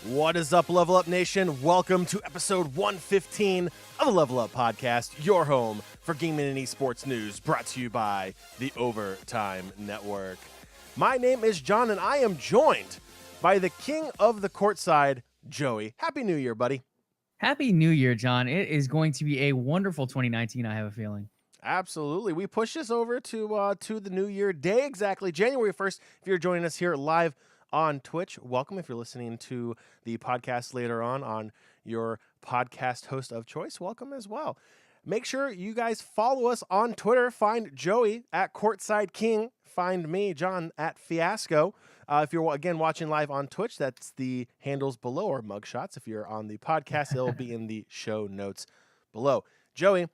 What is up, Level Up Nation? Welcome to episode 115 of the LvLUp Podcast, your home for gaming and esports news, brought to you by the Overtime Network. My name is Jon, and I am joined by the king of the courtside, Joey. Happy New Year, buddy. Happy New Year, Jon. It is going to be a wonderful 2019, I have a feeling. Absolutely. We push this over to the New Year day, exactly, January 1st. If you're joining us here live on Twitch, welcome. If you're listening to the podcast later on your podcast host of choice, welcome as well. Make sure you guys follow us on Twitter. Find Joey at Courtside King. Find me, Jon, at Fiasco. If you're, again, watching live on Twitch, that's the handles below, or mugshots. If you're on the podcast, it'll be in the show notes below. Joey,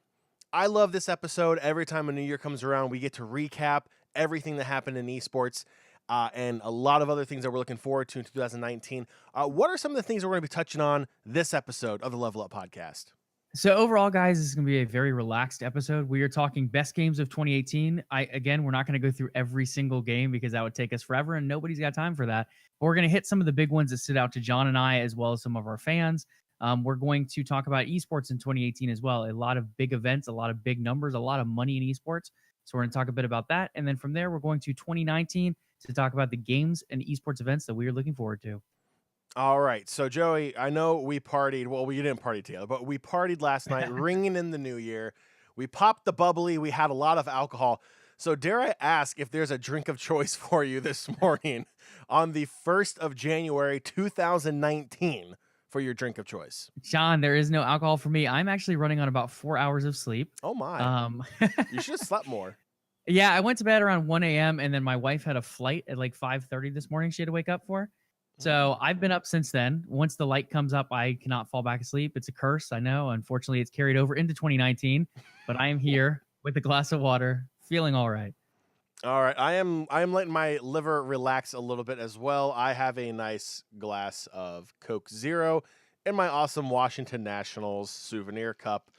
I love this episode. Every time a new year comes around, we get to recap everything that happened in esports. And a lot of other things that we're looking forward to in 2019. What are some of the things that we're going to be touching on this episode of the LvLUp Podcast? So overall, guys, this is going to be a very relaxed episode. We are talking best games of 2018. We're not going to go through every single game because that would take us forever, and nobody's got time for that. But we're going to hit some of the big ones that stood out to Jon and I, as well as some of our fans. We're going to talk about esports in 2018 as well. A lot of big events, a lot of big numbers, a lot of money in esports. So we're going to talk a bit about that. And then from there, we're going to 2019 to talk about the games and esports events that we are looking forward to. All right. So, Joey, I know we partied. Well, we didn't party together, but we partied last night, ringing in the new year. We popped the bubbly. We had a lot of alcohol. So dare I ask if there's a drink of choice for you this morning on the 1st of January, 2019 for your drink of choice? Jon, there is no alcohol for me. I'm actually running on about 4 hours of sleep. Oh, my. You should have slept more. Yeah, I went to bed around 1 a.m. and then my wife had a flight at like 5:30 this morning she had to wake up for. So I've been up since then. Once the light comes up, I cannot fall back asleep. It's a curse, I know. Unfortunately, it's carried over into 2019, but I am here with a glass of water, feeling all right. All right. I am letting my liver relax a little bit as well. I have a nice glass of Coke Zero in my awesome Washington Nationals souvenir cup.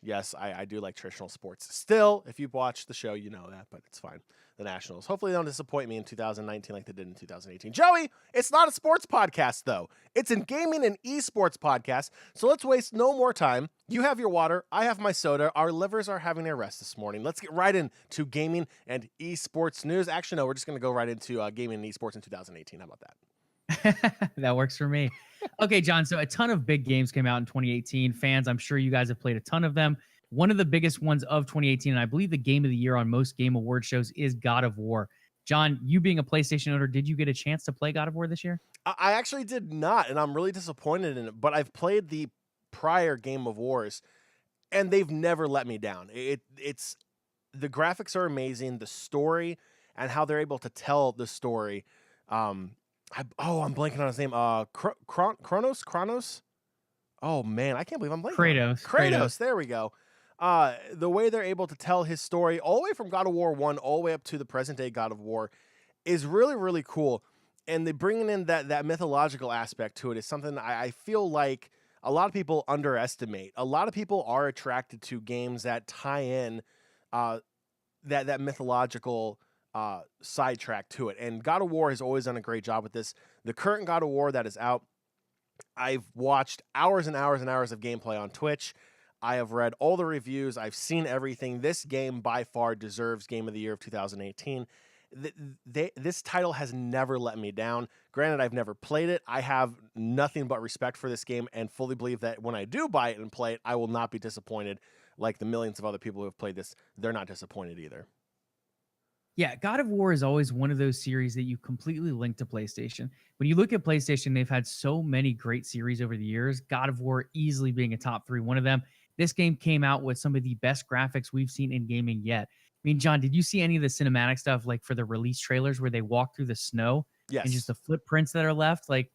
Yes, I do like traditional sports. Still, if you've watched the show, you know that, but it's fine. The Nationals. Hopefully they don't disappoint me in 2019 like they did in 2018. Joey, it's not a sports podcast, though. It's a gaming and esports podcast, so let's waste no more time. You have your water. I have my soda. Our livers are having a rest this morning. Let's get right into gaming and esports news. Actually, no, we're just going to go right into gaming and esports in 2018. How about that? That works for me. Okay, Jon, so a ton of big games came out in 2018. Fans, I'm sure you guys have played a ton of them. One of the biggest ones of 2018, and I believe the game of the year on most game award shows, is God of War. Jon, you being a PlayStation owner, did you get a chance to play God of War this year? I actually did not, and I'm really disappointed in it, but I've played the prior Game of Wars, and they've never let me down. It's the graphics are amazing, the story, and how they're able to tell the story. I'm blanking on his name. Kronos. Oh man, I can't believe I'm blanking. Kratos. There we go. The way they're able to tell his story, all the way from God of War 1 all the way up to the present day God of War, is really, really cool. And they bringing in that mythological aspect to it is something I feel like a lot of people underestimate. A lot of people are attracted to games that tie in that mythological sidetrack to it. And God of War has always done a great job with this. The current God of War that is out, I've watched hours and hours and hours of gameplay on Twitch. I have read all the reviews. I've seen everything. This game by far deserves Game of the Year of 2018. This title has never let me down. Granted, I've never played it. I have nothing but respect for this game and fully believe that when I do buy it and play it, I will not be disappointed like the millions of other people who have played this. They're not disappointed either. Yeah, God of War is always one of those series that you completely link to PlayStation. When you look at PlayStation, they've had so many great series over the years, God of War easily being a top 3, one of them. This game came out with some of the best graphics we've seen in gaming yet. I mean, Jon, did you see any of the cinematic stuff, like for the release trailers where they walk through the snow? Yes. And just the footprints that are left? Like,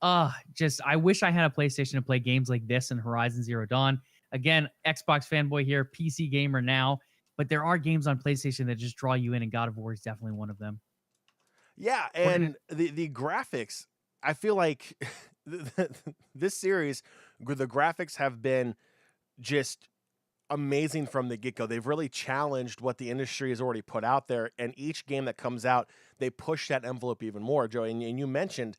I wish I had a PlayStation to play games like this and Horizon Zero Dawn. Again, Xbox fanboy here, PC gamer now. But there are games on PlayStation that just draw you in, and God of War is definitely one of them. Yeah, and the graphics, I feel like this series, the graphics have been just amazing from the get-go. They've really challenged what the industry has already put out there, and each game that comes out, they push that envelope even more, Joey. And you mentioned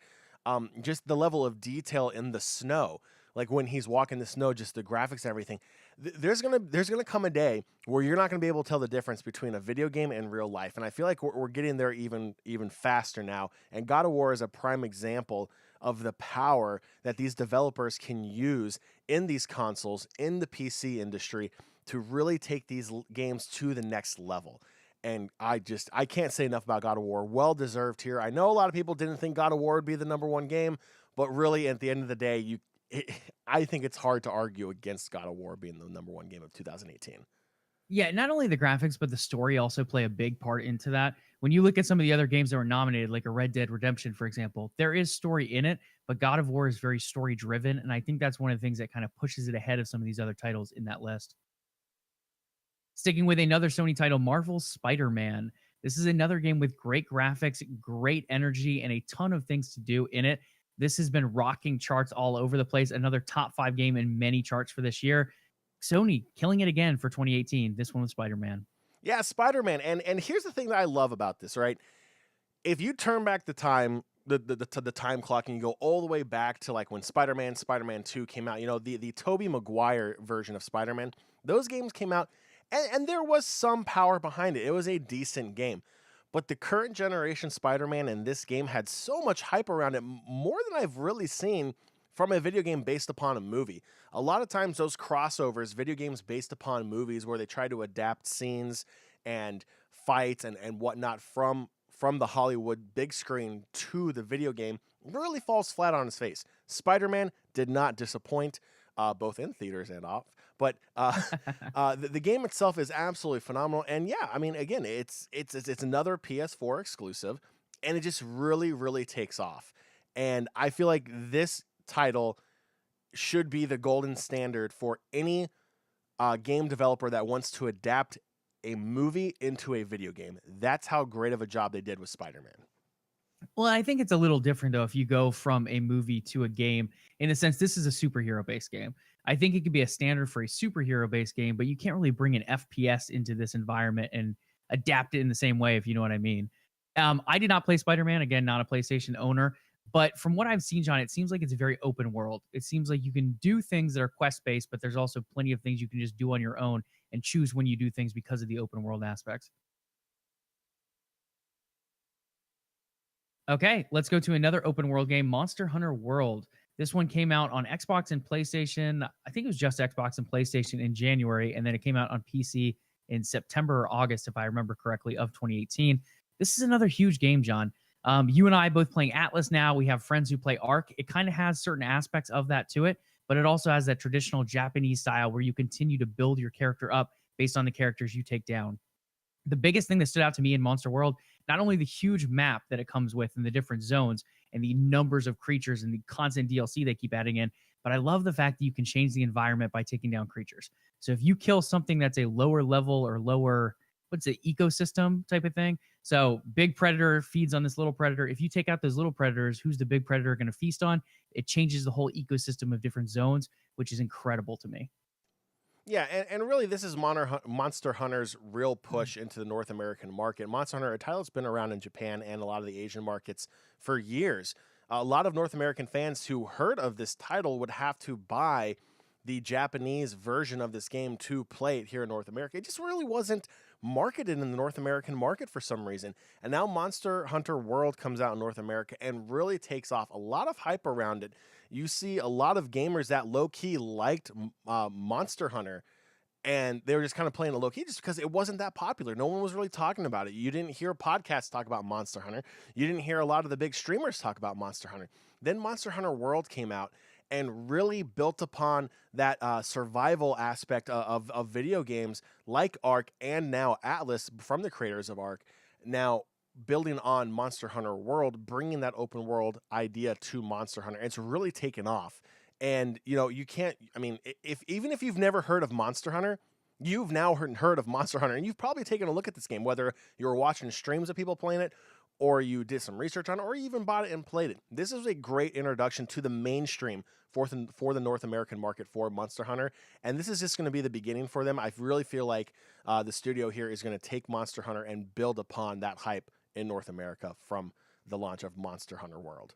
just the level of detail in the snow. Like when he's walking the snow, just the graphics and everything. There's gonna come a day where you're not gonna be able to tell the difference between a video game and real life. And I feel like we're getting there even faster now. And God of War is a prime example of the power that these developers can use in these consoles, in the PC industry, to really take these games to the next level. And I can't say enough about God of War. Well deserved here. I know a lot of people didn't think God of War would be the #1 game, but really at the end of the day, I think it's hard to argue against God of War being the #1 game of 2018. Yeah, not only the graphics, but the story also play a big part into that. When you look at some of the other games that were nominated, like a Red Dead Redemption, for example, there is story in it, but God of War is very story driven. And I think that's one of the things that kind of pushes it ahead of some of these other titles in that list. Sticking with another Sony title, Marvel's Spider-Man. This is another game with great graphics, great energy, and a ton of things to do in it. This has been rocking charts all over the place. Another top 5 game in many charts for this year. Sony killing it again for 2018. This one with Spider-Man. Yeah, Spider-Man. And here's the thing that I love about this, right? If you turn back the time, the time clock, and you go all the way back to like when Spider-Man 2 came out, the Tobey Maguire version of Spider-Man, those games came out, and there was some power behind it. It was a decent game. But the current generation Spider-Man in this game had so much hype around it, more than I've really seen from a video game based upon a movie. A lot of times those crossovers, video games based upon movies where they try to adapt scenes and fights and whatnot from the Hollywood big screen to the video game, really falls flat on its face. Spider-Man did not disappoint, both in theaters and off. But the game itself is absolutely phenomenal. And yeah, I mean, again, it's another PS4 exclusive, and it just really, really takes off. And I feel like this title should be the golden standard for any game developer that wants to adapt a movie into a video game. That's how great of a job they did with Spider-Man. Well, I think it's a little different though if you go from a movie to a game. In a sense, this is a superhero-based game. I think it could be a standard for a superhero-based game, but you can't really bring an FPS into this environment and adapt it in the same way, if you know what I mean. I did not play Spider-Man, again, not a PlayStation owner, but from what I've seen, John, it seems like it's a very open world. It seems like you can do things that are quest-based, but there's also plenty of things you can just do on your own and choose when you do things because of the open world aspects. Okay, let's go to another open world game, Monster Hunter World. This one came out on Xbox and PlayStation. I think it was just Xbox and PlayStation in January, and then it came out on PC in September or August, if I remember correctly, of 2018. This is another huge game, John. You and I both playing Atlas now. We have friends who play Arc. It kind of has certain aspects of that to it, but it also has that traditional Japanese style where you continue to build your character up based on the characters you take down. The biggest thing that stood out to me in Monster World, not only the huge map that it comes with and the different zones and the numbers of creatures and the constant DLC they keep adding in, but I love the fact that you can change the environment by taking down creatures. So if you kill something that's a lower level or lower, what's it, ecosystem type of thing. So big predator feeds on this little predator. If you take out those little predators, who's the big predator going to feast on? It changes the whole ecosystem of different zones, which is incredible to me. Yeah, and really, this is Monster Hunter's real push into the North American market. Monster Hunter, a title that's been around in Japan and a lot of the Asian markets for years. A lot of North American fans who heard of this title would have to buy the Japanese version of this game to play it here in North America. It just really wasn't marketed in the North American market for some reason. And now Monster Hunter World comes out in North America and really takes off. A lot of hype around it. You see a lot of gamers that low-key liked Monster Hunter, and they were just kind of playing it low-key just because it wasn't that popular. No one was really talking about it. You didn't hear podcasts talk about Monster Hunter. You didn't hear a lot of the big streamers talk about Monster Hunter. Then Monster Hunter World came out and really built upon that survival aspect of video games like Ark and now Atlas from the creators of Ark. Now, building on Monster Hunter World, bringing that open world idea to Monster Hunter. It's really taken off. And, you can't, I mean, even if you've never heard of Monster Hunter, you've now heard of Monster Hunter, and you've probably taken a look at this game, whether you were watching streams of people playing it, or you did some research on it, or you even bought it and played it. This is a great introduction to the mainstream for the North American market for Monster Hunter, and this is just going to be the beginning for them. I really feel like the studio here is going to take Monster Hunter and build upon that hype in North America from the launch of Monster Hunter World.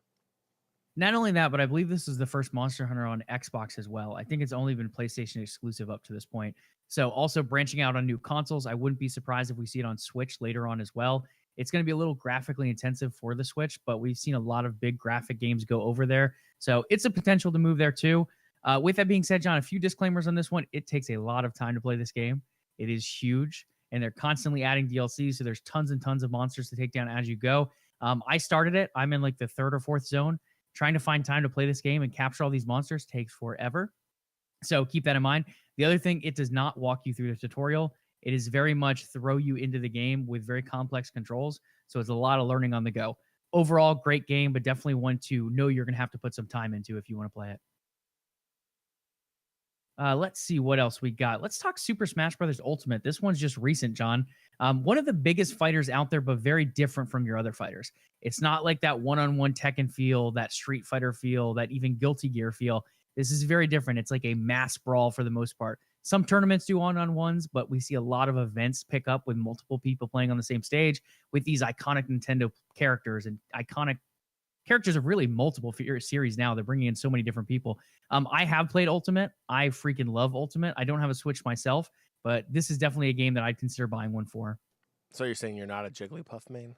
Not only that, but I believe this is the first Monster Hunter on Xbox as well. I think it's only been PlayStation exclusive up to this point. So also branching out on new consoles. I wouldn't be surprised if we see it on Switch later on as well. It's going to be a little graphically intensive for the Switch, but we've seen a lot of big graphic games go over there. So it's a potential to move there too. With that being said, John, a few disclaimers on this one. It takes a lot of time to play this game. It is huge, and they're constantly adding DLC, so there's tons and tons of monsters to take down as you go. I started it. I'm in like the 3rd or 4th zone. Trying to find time to play this game and capture all these monsters takes forever. So keep that in mind. The other thing, it does not walk you through the tutorial. It is very much throw you into the game with very complex controls. So it's a lot of learning on the go. Overall, great game, but definitely one to know you're going to have to put some time into if you want to play it. Let's see what else we got. Let's talk Super Smash Bros. Ultimate. This one's just recent, John. One of the biggest fighters out there, but very different from your other fighters. It's not like that one-on-one Tekken feel, that Street Fighter feel, that even Guilty Gear feel. This is very different. It's like a mass brawl for the most part. Some tournaments do one-on-ones, but we see a lot of events pick up with multiple people playing on the same stage with these iconic Nintendo characters and iconic characters of really multiple series now. They're bringing in so many different people. I have played Ultimate. I freaking love Ultimate. I don't have a Switch myself, but this is definitely a game that I'd consider buying one for. So you're saying you're not a Jigglypuff main?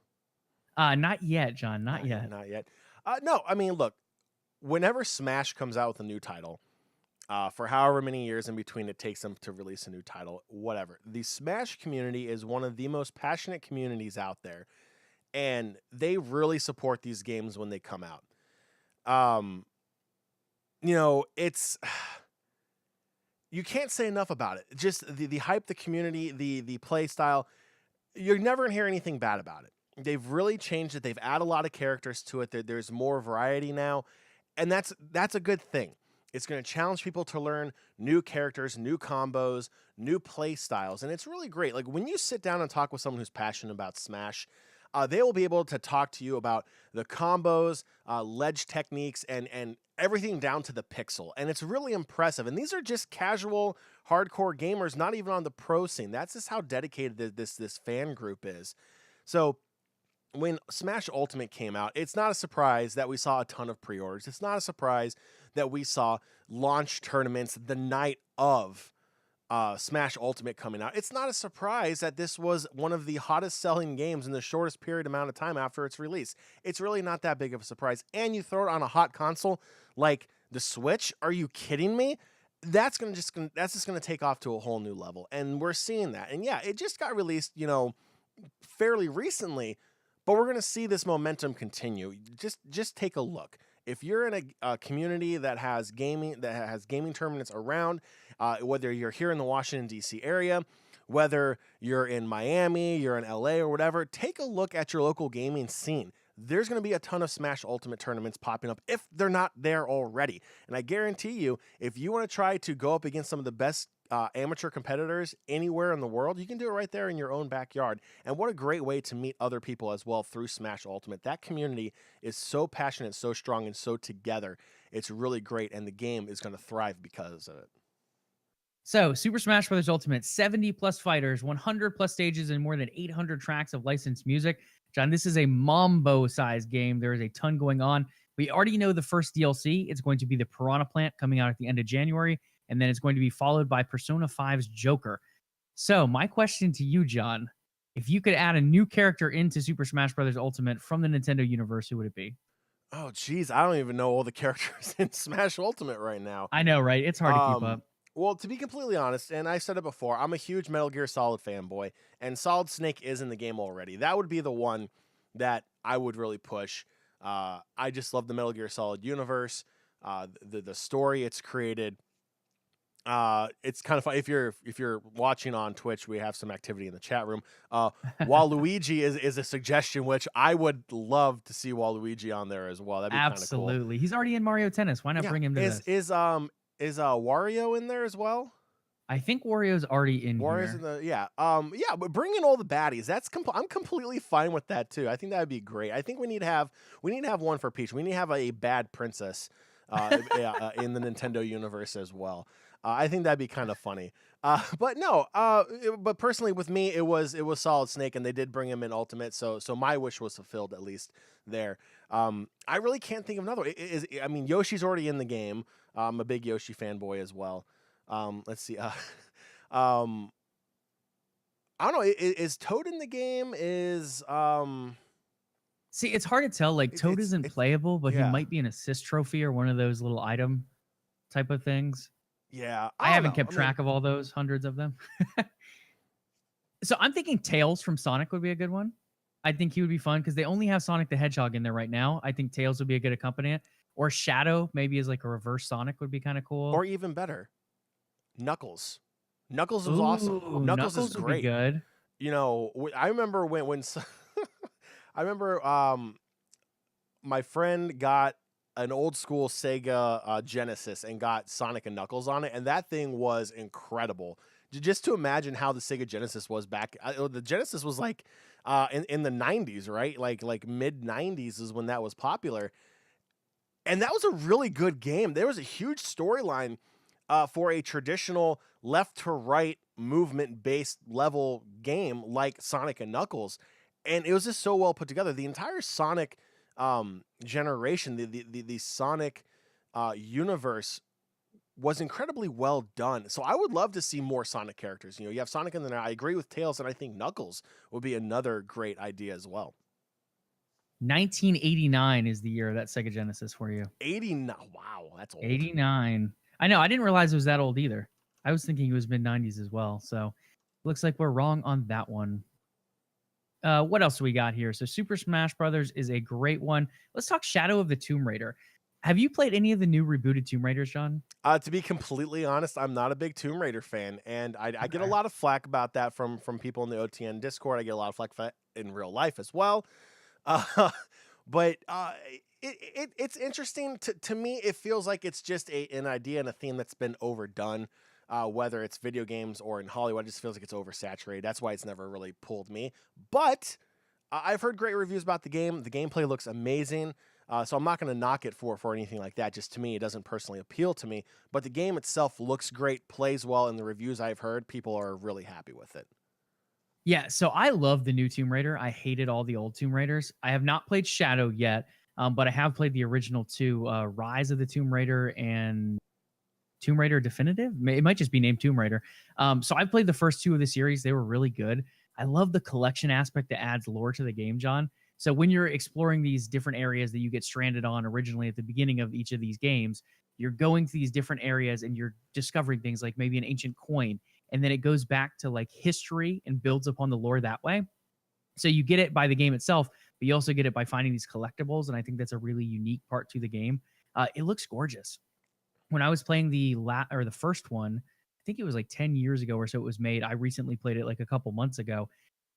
Not yet, John. Not yet. Not yet. No, I mean, look, whenever Smash comes out with a new title, for however many years in between it takes them to release a new title, whatever, the Smash community is one of the most passionate communities out there. And they really support these games when they come out. It's you can't say enough about it. Just the hype, the community, the play style. You're never gonna hear anything bad about it. They've really changed it. They've added a lot of characters to it. There's more variety now, and that's a good thing. It's going to challenge people to learn new characters, new combos, new play styles, and it's really great. Like when you sit down and talk with someone who's passionate about Smash, they will be able to talk to you about the combos, ledge techniques, and everything down to the pixel. And it's really impressive. And these are just casual, hardcore gamers, not even on the pro scene. That's just how dedicated this fan group is. So when Smash Ultimate came out, it's not a surprise that we saw a ton of pre-orders. It's not a surprise that we saw launch tournaments the night of Smash Ultimate coming out. It's not a surprise that this was one of the hottest selling games in the shortest period amount of time after its release. It's really not that big of a surprise. And you throw it on a hot console like the Switch? Are you kidding me? That's just gonna take off to a whole new level. And we're seeing that. And yeah, it just got released, fairly recently. But we're going to see this momentum continue. Just take a look. If you're in a community that has gaming tournaments around, whether you're here in the Washington, D.C. area, whether you're in Miami, you're in L.A. or whatever, take a look at your local gaming scene. There's going to be a ton of Smash Ultimate tournaments popping up if they're not there already. And I guarantee you, if you want to try to go up against some of the best amateur competitors anywhere in the world, you can do it right there in your own backyard. And what a great way to meet other people as well through Smash Ultimate. That community is so passionate, so strong, and so together. It's really great, and the game is going to thrive because of it. So, Super Smash Bros. Ultimate, 70 plus fighters, 100 plus stages, and more than 800 tracks of licensed music. John, this is a Mambo-sized game. There is a ton going on. We already know the first DLC. It's going to be the Piranha Plant coming out at the end of January, and then it's going to be followed by Persona 5's Joker. So, my question to you, John, if you could add a new character into Super Smash Bros. Ultimate from the Nintendo universe, who would it be? Oh, geez, I don't even know all the characters in Smash Ultimate right now. I know, right? It's hard to keep up. Well, to be completely honest, and I said it before, I'm a huge Metal Gear Solid fanboy, and Solid Snake is in the game already. That would be the one that I would really push. I just love the Metal Gear Solid universe, the story it's created. It's kind of fun. If you're watching on Twitch, we have some activity in the chat room. Waluigi is a suggestion, which I would love to see Waluigi on there as well. That'd be kind of cool. Absolutely. He's already in Mario Tennis. Why not bring him to this? Is Wario in there as well? I think Wario's already in Wario's here. But bring in all the baddies. I'm completely fine with that too. I think that would be great. I think we need to have one for Peach. We need to have a bad princess in the Nintendo universe as well. I think that'd be kind of funny. But no, but personally with me, it was Solid Snake, and they did bring him in Ultimate, so my wish was fulfilled at least there. I really can't think of another. I mean, Yoshi's already in the game. I'm a big Yoshi fanboy as well. Let's see. Um, I don't know. Is Toad in the game? See, it's hard to tell. Like Toad isn't playable, but he might be an assist trophy or one of those little item type of things. Yeah, I haven't kept track of all those, hundreds of them. So I'm thinking Tails from Sonic would be a good one. I think he would be fun because they only have Sonic the Hedgehog in there right now. I think Tails would be a good accompaniment. Or Shadow, maybe as like a reverse Sonic would be kind of cool. Or even better, Knuckles. Knuckles was awesome. Knuckles is great. Would be good. You know, I remember when I remember my friend got an old school Sega Genesis and got Sonic and Knuckles on it, and that thing was incredible. Just to imagine how the Sega Genesis was back. The Genesis was like in the 90s, right? Like mid 90s is when that was popular. And that was a really good game. There was a huge storyline for a traditional left to right movement based level game like Sonic and Knuckles. And it was just so well put together. The entire Sonic generation, the Sonic universe was incredibly well done. So I would love to see more Sonic characters. You know, you have Sonic in there. I agree with Tails, and I think Knuckles would be another great idea as well. 1989 is the year that Sega Genesis for you. 89. Wow, that's old. 89. I know. I didn't realize it was that old either. I was thinking it was mid 90s as well. So looks like we're wrong on that one. What else do we got here? So Super Smash Brothers is a great one. Let's talk Shadow of the Tomb Raider. Have you played any of the new rebooted Tomb Raiders, John? To be completely honest, I'm not a big Tomb Raider fan, and I get a lot of flack about that from people in the OTN Discord. I get a lot of flack in real life as well. But it's interesting to me. It feels like it's just an idea and a theme that's been overdone. Whether it's video games or in Hollywood, it just feels like it's oversaturated. That's why it's never really pulled me. But I've heard great reviews about the game. The gameplay looks amazing. So I'm not going to knock it for anything like that. Just to me, it doesn't personally appeal to me. But the game itself looks great, plays well, and the reviews I've heard, people are really happy with it. Yeah, so I love the new Tomb Raider. I hated all the old Tomb Raiders. I have not played Shadow yet, but I have played the original two, Rise of the Tomb Raider and Tomb Raider Definitive. It might just be named Tomb Raider. So I played the first two of the series. They were really good. I love the collection aspect that adds lore to the game, John. So when you're exploring these different areas that you get stranded on originally at the beginning of each of these games, you're going to these different areas and you're discovering things like maybe an ancient coin. And then it goes back to like history and builds upon the lore that way. So you get it by the game itself, but you also get it by finding these collectibles. And I think that's a really unique part to the game. It looks gorgeous. When I was playing the first one, I think it was like 10 years ago or so it was made. I recently played it like a couple months ago.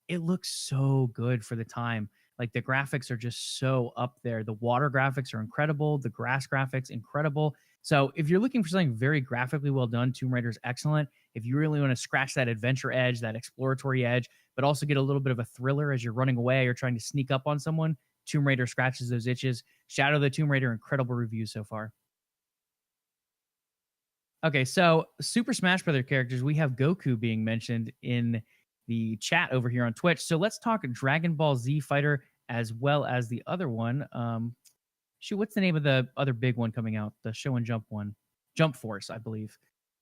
It looks so good for the time. Like the graphics are just so up there. The water graphics are incredible. The grass graphics, incredible. So if you're looking for something very graphically well done, Tomb Raider is excellent. If you really want to scratch that adventure edge, that exploratory edge, but also get a little bit of a thriller as you're running away or trying to sneak up on someone, Tomb Raider scratches those itches. Shadow of the Tomb Raider, incredible reviews so far. Okay, so Super Smash Brothers characters, we have Goku being mentioned in the chat over here on Twitch. So let's talk Dragon Ball Z Fighter as well as the other one. What's the name of the other big one coming out? The Show and Jump one. Jump Force, I believe.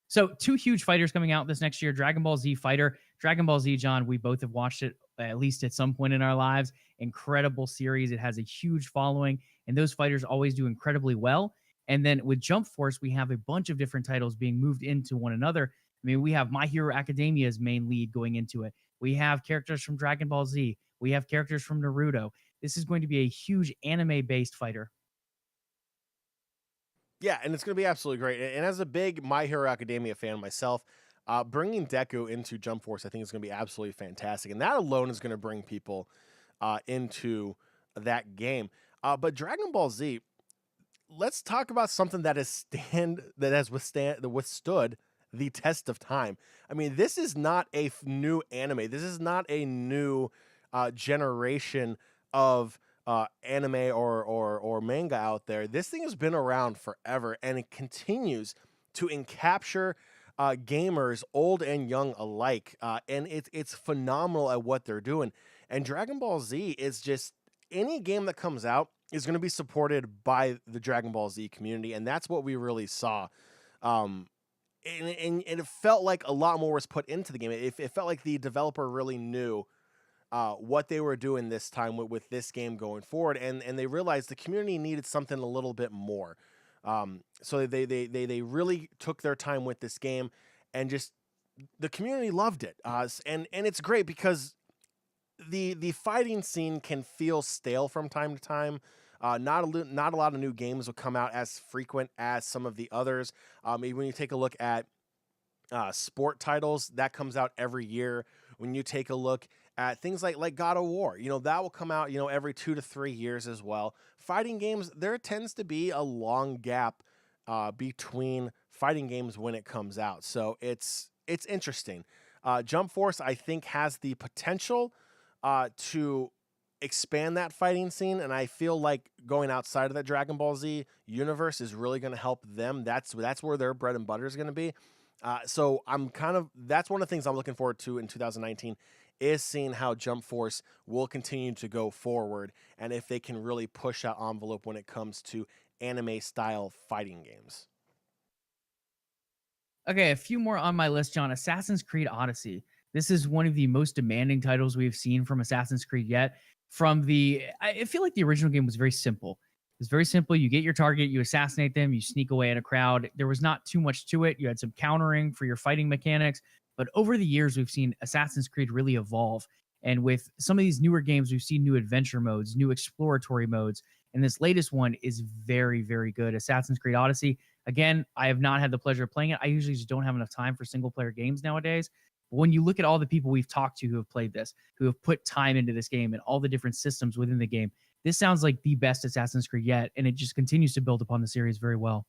So two huge fighters coming out this next year. Dragon Ball Z Fighter. Dragon Ball Z, John, we both have watched it at least at some point in our lives. Incredible series. It has a huge following, and those fighters always do incredibly well. And then with Jump Force, we have a bunch of different titles being moved into one another. I mean, we have My Hero Academia's main lead going into it. We have characters from Dragon Ball Z. We have characters from Naruto. This is going to be a huge anime-based fighter. Yeah, and it's going to be absolutely great. And as a big My Hero Academia fan myself, bringing Deku into Jump Force, I think is going to be absolutely fantastic. And that alone is going to bring people into that game. But Dragon Ball Z, let's talk about something that has withstood the test of time. I mean, this is not a new anime. This is not a new generation of anime or manga out there. This thing has been around forever, and it continues to capture gamers, old and young alike, and it's phenomenal at what they're doing. And Dragon Ball Z is just any game that comes out is going to be supported by the Dragon Ball Z community, and that's what we really saw. Um, and it felt like a lot more was put into the game. It felt like the developer really knew what they were doing this time with this game going forward, and they realized the community needed something a little bit more. So they really took their time with this game, and just the community loved it. And it's great because the fighting scene can feel stale from time to time. Not a lot of new games will come out as frequent as some of the others. Even when you take a look at sport titles, that comes out every year. When you take a look at things like God of War, that will come out every 2 to 3 years as well. Fighting games, there tends to be a long gap between fighting games when it comes out, so it's interesting. Jump Force, I think, has the potential to expand that fighting scene, and I feel like going outside of that Dragon Ball Z universe is really going to help them. That's where their bread and butter is going to be. So that's one of the things I'm looking forward to in 2019 is seeing how Jump Force will continue to go forward, and if they can really push that envelope when it comes to anime style fighting games. Okay, a few more on my list, John. Assassin's Creed Odyssey. This is one of the most demanding titles we've seen from Assassin's Creed yet. I feel like the original game was very simple. It's very simple. You get your target, you assassinate them, you sneak away in a crowd. There was not too much to it. You had some countering for your fighting mechanics. But over the years, we've seen Assassin's Creed really evolve. And with some of these newer games, we've seen new adventure modes, new exploratory modes. And this latest one is very, very good. Assassin's Creed Odyssey. Again, I have not had the pleasure of playing it. I usually just don't have enough time for single player games nowadays. But when you look at all the people we've talked to who have played this, who have put time into this game and all the different systems within the game, this sounds like the best Assassin's Creed yet, and it just continues to build upon the series very well.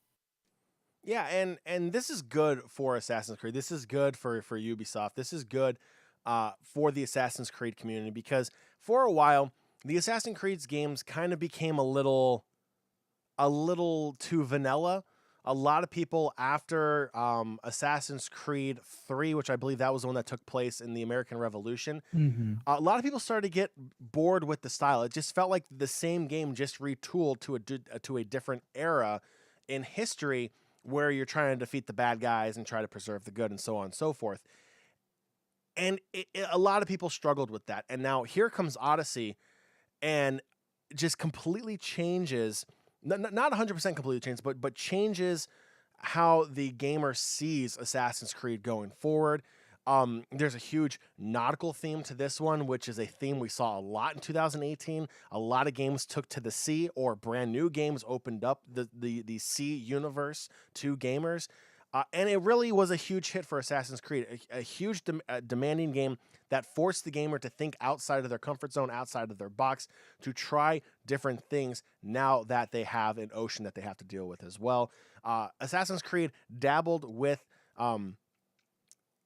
Yeah, and this is good for Assassin's Creed. This is good for Ubisoft. This is good for the Assassin's Creed community, because for a while the Assassin's Creed games kind of became a little too vanilla. A lot of people after Assassin's Creed 3, which I believe that was the one that took place in the American Revolution, a lot of people started to get bored with the style. It just felt like the same game, just retooled to a different era in history, where you're trying to defeat the bad guys and try to preserve the good, and so on and so forth. And a lot of people struggled with that. And now here comes Odyssey, and just completely changes, not 100% completely changes, but changes how the gamer sees Assassin's Creed going forward. There's a huge nautical theme to this one, which is a theme we saw a lot in 2018. A lot of games took to the sea, or brand new games opened up the sea universe to gamers. And it really was a huge hit for Assassin's Creed, a huge demanding game that forced the gamer to think outside of their comfort zone, outside of their box, to try different things now that they have an ocean that they have to deal with as well. Assassin's Creed dabbled with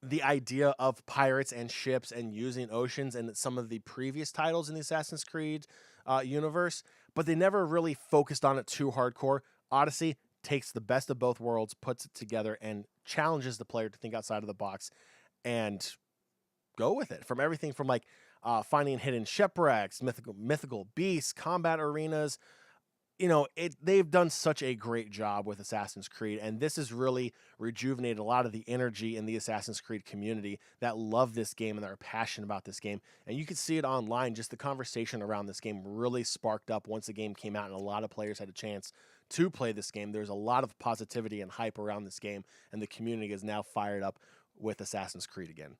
the idea of pirates and ships and using oceans in some of the previous titles in the Assassin's Creed universe, but they never really focused on it too hardcore. Odyssey takes the best of both worlds, puts it together, and challenges the player to think outside of the box and go with it. From everything from finding hidden shipwrecks, mythical beasts, combat arenas. They've done such a great job with Assassin's Creed, and this has really rejuvenated a lot of the energy in the Assassin's Creed community that love this game and that are passionate about this game. And you can see it online. Just the conversation around this game really sparked up once the game came out, and a lot of players had a chance to play this game. There's a lot of positivity and hype around this game, and the community is now fired up with Assassin's Creed again.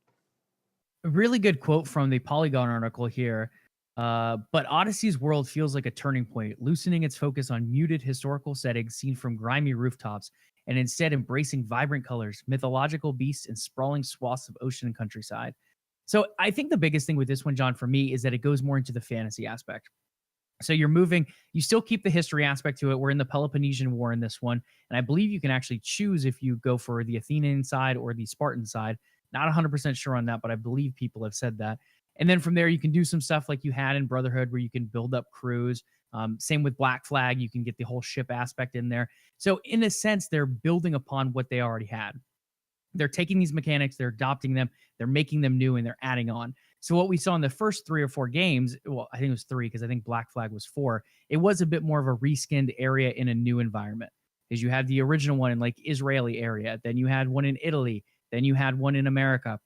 A really good quote from the Polygon article here. But Odyssey's world feels like a turning point, loosening its focus on muted historical settings seen from grimy rooftops, and instead embracing vibrant colors, mythological beasts, and sprawling swaths of ocean and countryside. So I think the biggest thing with this one, John, for me, is that it goes more into the fantasy aspect. So you still keep the history aspect to it. We're in the Peloponnesian War in this one, and I believe you can actually choose if you go for the Athenian side or the Spartan side. Not 100% sure on that, but I believe people have said that. And then from there, you can do some stuff like you had in Brotherhood, where you can build up crews. Same with Black Flag. You can get the whole ship aspect in there. So in a sense, they're building upon what they already had. they're taking these mechanics, they're adopting them, they're making them new, and they're adding on. So what we saw in the first 3 or 4 games, well, I think it was 3 because I think Black Flag was 4. It was a bit more of a reskinned area in a new environment, because you had the original one in like Israeli area, then you had one in Italy, then you had one in America,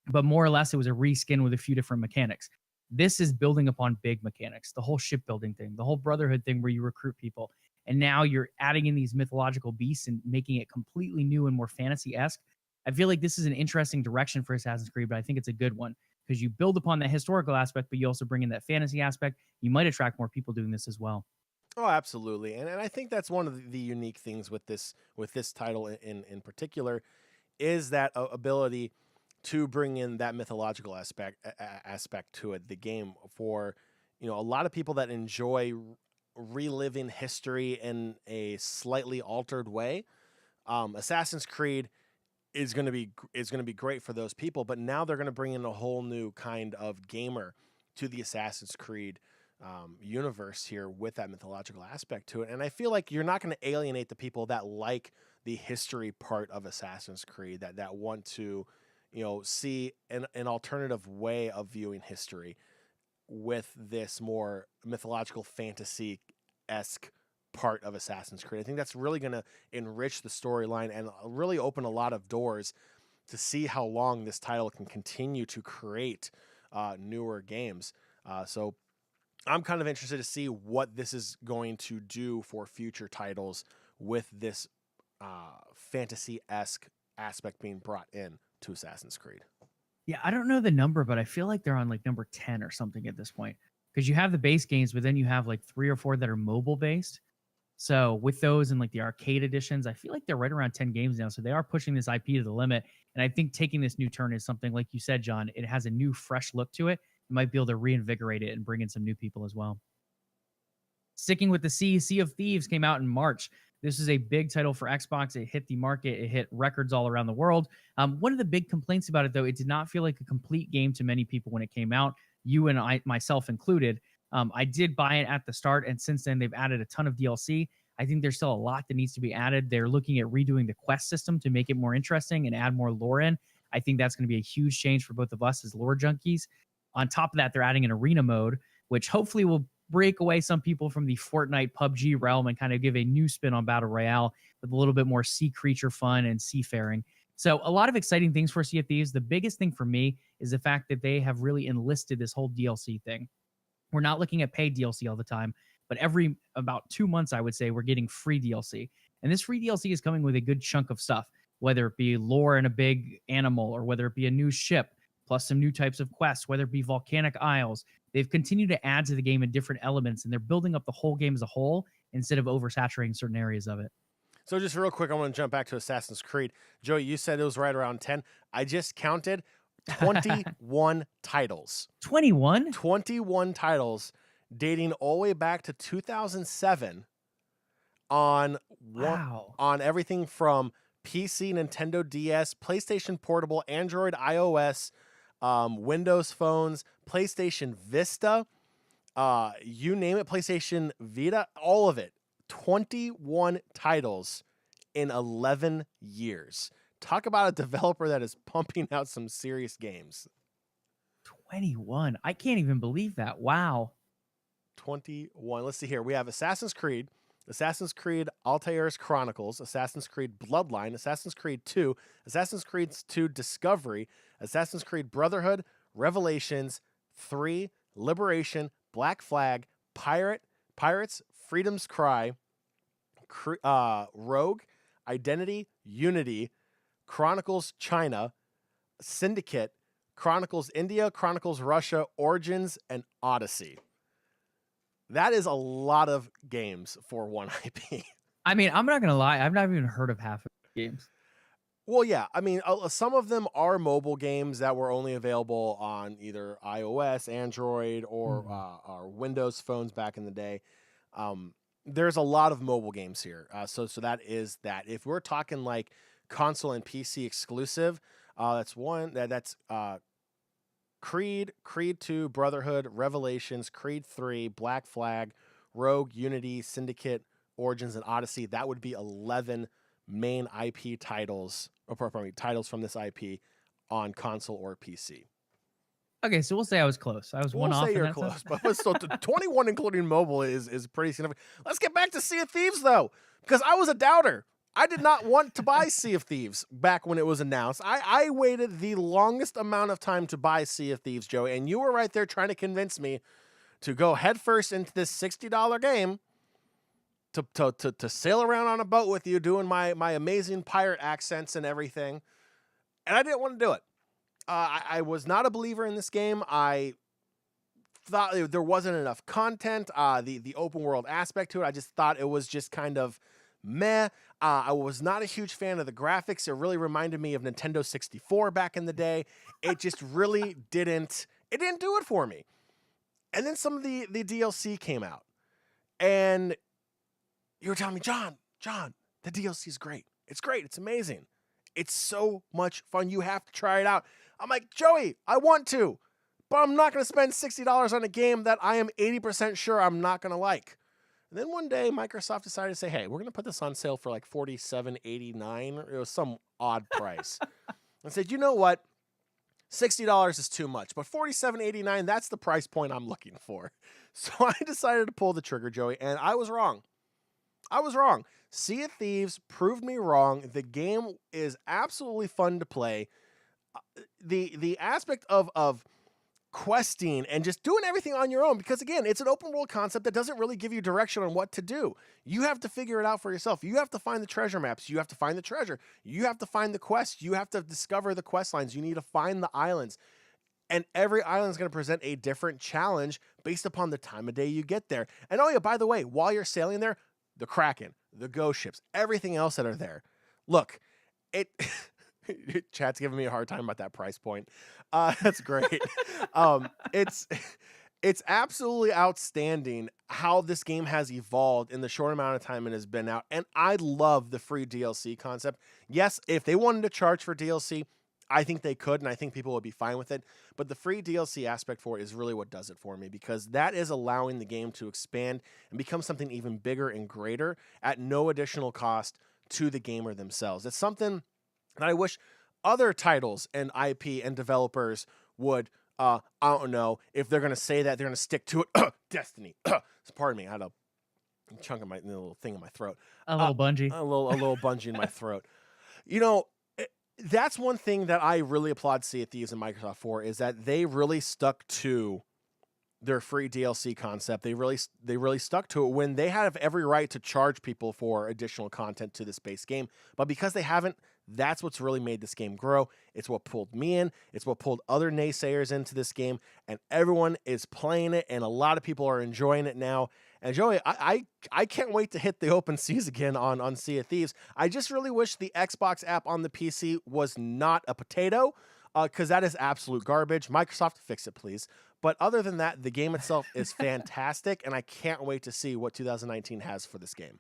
but more or less it was a reskin with a few different mechanics. This is building upon big mechanics, the whole shipbuilding thing, the whole brotherhood thing where you recruit people. And now you're adding in these mythological beasts and making it completely new and more fantasy-esque. I feel like this is an interesting direction for Assassin's Creed, but I think it's a good one because you build upon that historical aspect, but you also bring in that fantasy aspect. You might attract more people doing this as well. Oh, absolutely. And I think that's one of the unique things with this title in particular is that ability to bring in that mythological aspect to it. The game for, a lot of people that enjoy reliving history in a slightly altered way. Assassin's Creed is going to be great for those people, but now they're going to bring in a whole new kind of gamer to the Assassin's Creed universe here with that mythological aspect to it. And I feel like you're not going to alienate the people that like the history part of Assassin's Creed, that want to, see an alternative way of viewing history with this more mythological fantasy-esque part of Assassin's Creed. I think that's really going to enrich the storyline and really open a lot of doors to see how long this title can continue to create newer games. So I'm kind of interested to see what this is going to do for future titles with this fantasy-esque aspect being brought in to Assassin's Creed. Yeah, I don't know the number, but I feel like they're on like number 10 or something at this point, because you have the base games, but then you have like 3 or 4 that are mobile based. So with those and like the arcade editions, I feel like they're right around 10 games now. So they are pushing this IP to the limit. And I think taking this new turn is something, like you said, John, it has a new, fresh look to it. You might be able to reinvigorate it and bring in some new people as well. Sticking with the Sea of Thieves came out in March. This is a big title for Xbox. It hit the market. It hit records all around the world. One of the big complaints about it, though, it did not feel like a complete game to many people when it came out, you and I, myself included. I did buy it at the start, and since then they've added a ton of DLC. I think there's still a lot that needs to be added. They're looking at redoing the quest system to make it more interesting and add more lore in. I think that's going to be a huge change for both of us as lore junkies. On top of that, they're adding an arena mode, which hopefully will break away some people from the Fortnite PUBG realm and kind of give a new spin on Battle Royale with a little bit more sea creature fun and seafaring. So a lot of exciting things for Sea of Thieves. The biggest thing for me is the fact that they have really enlisted this whole DLC thing. We're not looking at paid DLC all the time, but every about 2 months, I would say, we're getting free DLC. And this free DLC is coming with a good chunk of stuff, whether it be lore and a big animal, or whether it be a new ship, plus some new types of quests, whether it be volcanic isles. They've continued to add to the game in different elements, and they're building up the whole game as a whole instead of oversaturating certain areas of it. So just real quick, I want to jump back to Assassin's Creed. Joey, you said it was right around 10. I just counted 21 titles. 21? 21 titles dating all the way back to 2007 on everything from PC, Nintendo DS, PlayStation Portable, Android, iOS, Windows phones, PlayStation Vista, you name it, PlayStation Vita, all of it. 21 titles in 11 years. Talk about a developer that is pumping out some serious games. 21. I can't even believe that. Wow. 21. Let's see here. We have Assassin's Creed Altair's Chronicles, Assassin's Creed Bloodline, Assassin's Creed 2, Assassin's Creed 2 Discovery, Assassin's Creed Brotherhood, Revelations, 3, Liberation, Black Flag, Pirates, Freedom's Cry, Rogue, Identity, Unity, Chronicles China, Syndicate, Chronicles India, Chronicles Russia, Origins, and Odyssey. That is a lot of games for one IP. I mean, I'm not going to lie. I've not even heard of half of the games. Well, yeah. I mean, some of them are mobile games that were only available on either iOS, Android, or Windows phones back in the day. There's a lot of mobile games here. So that is that. If we're talking like console and PC exclusive, that's Creed 2, Brotherhood, Revelations, Creed 3, Black Flag, Rogue, Unity, Syndicate, Origins, and Odyssey. That would be 11 main IP titles, or pardon me, titles from this IP on console or PC. Okay, so we'll say I was close. I was one off. We'll say you're close, but still, 21 including mobile is pretty significant. Let's get back to Sea of Thieves though, because I was a doubter. I did not want to buy Sea of Thieves back when it was announced. I waited the longest amount of time to buy Sea of Thieves, Joey, and you were right there trying to convince me to go headfirst into this $60 game to sail around on a boat with you, doing my amazing pirate accents and everything, and I didn't want to do it. I was not a believer in this game. I thought there wasn't enough content. The open world aspect to it, I just thought it was just kind of meh. I was not a huge fan of the graphics. It really reminded me of Nintendo 64 back in the day. It just really didn't do it for me. And then some of the DLC came out. And you were telling me, John, the DLC is great. It's great. It's amazing. It's so much fun. You have to try it out. I'm like, Joey, I want to, but I'm not going to spend $60 on a game that I am 80% sure I'm not going to like. And then one day, Microsoft decided to say, hey, we're going to put this on sale for like $47.89. It was some odd price. I said, you know what? $60 is too much, but $47.89, that's the price point I'm looking for. So I decided to pull the trigger, Joey, and I was wrong. Sea of Thieves proved me wrong. The game is absolutely fun to play. The aspect of questing and just doing everything on your own, because again, it's an open world concept that doesn't really give you direction on what to do. You have to figure it out for yourself. You have to find the treasure maps. You have to find the treasure. You have to find the quests. You have to discover the quest lines. You need to find the islands. And every island is going to present a different challenge based upon the time of day you get there. And oh yeah, by the way, while you're sailing there, the Kraken, the ghost ships, everything else that are there. Look, chat's giving me a hard time about that price point. That's great. It's absolutely outstanding how this game has evolved in the short amount of time it has been out. And I love the free DLC concept. Yes, if they wanted to charge for DLC, I think they could, and I think people would be fine with it. But the free DLC aspect for it is really what does it for me, because that is allowing the game to expand and become something even bigger and greater at no additional cost to the gamer themselves. It's something that I wish other titles and IP and developers would, I don't know, if they're going to say that, they're going to stick to it. Destiny. Pardon me, I had a chunk of my little thing in my throat. A little bungee. A little bungee in my throat. You know, that's one thing that I really applaud Sea of Thieves and Microsoft for, is that they really stuck to their free DLC concept. They really stuck to it when they have every right to charge people for additional content to this base game. But because they haven't, that's what's really made this game grow. It's what pulled me in. It's what pulled other naysayers into this game, and everyone is playing it, and a lot of people are enjoying it now. And Joey, I can't wait to hit the open seas again on Sea of Thieves. I just really wish the Xbox app on the PC was not a potato, because that is absolute garbage. Microsoft, fix it, please. But other than that, the game itself is fantastic, and I can't wait to see what 2019 has for this game.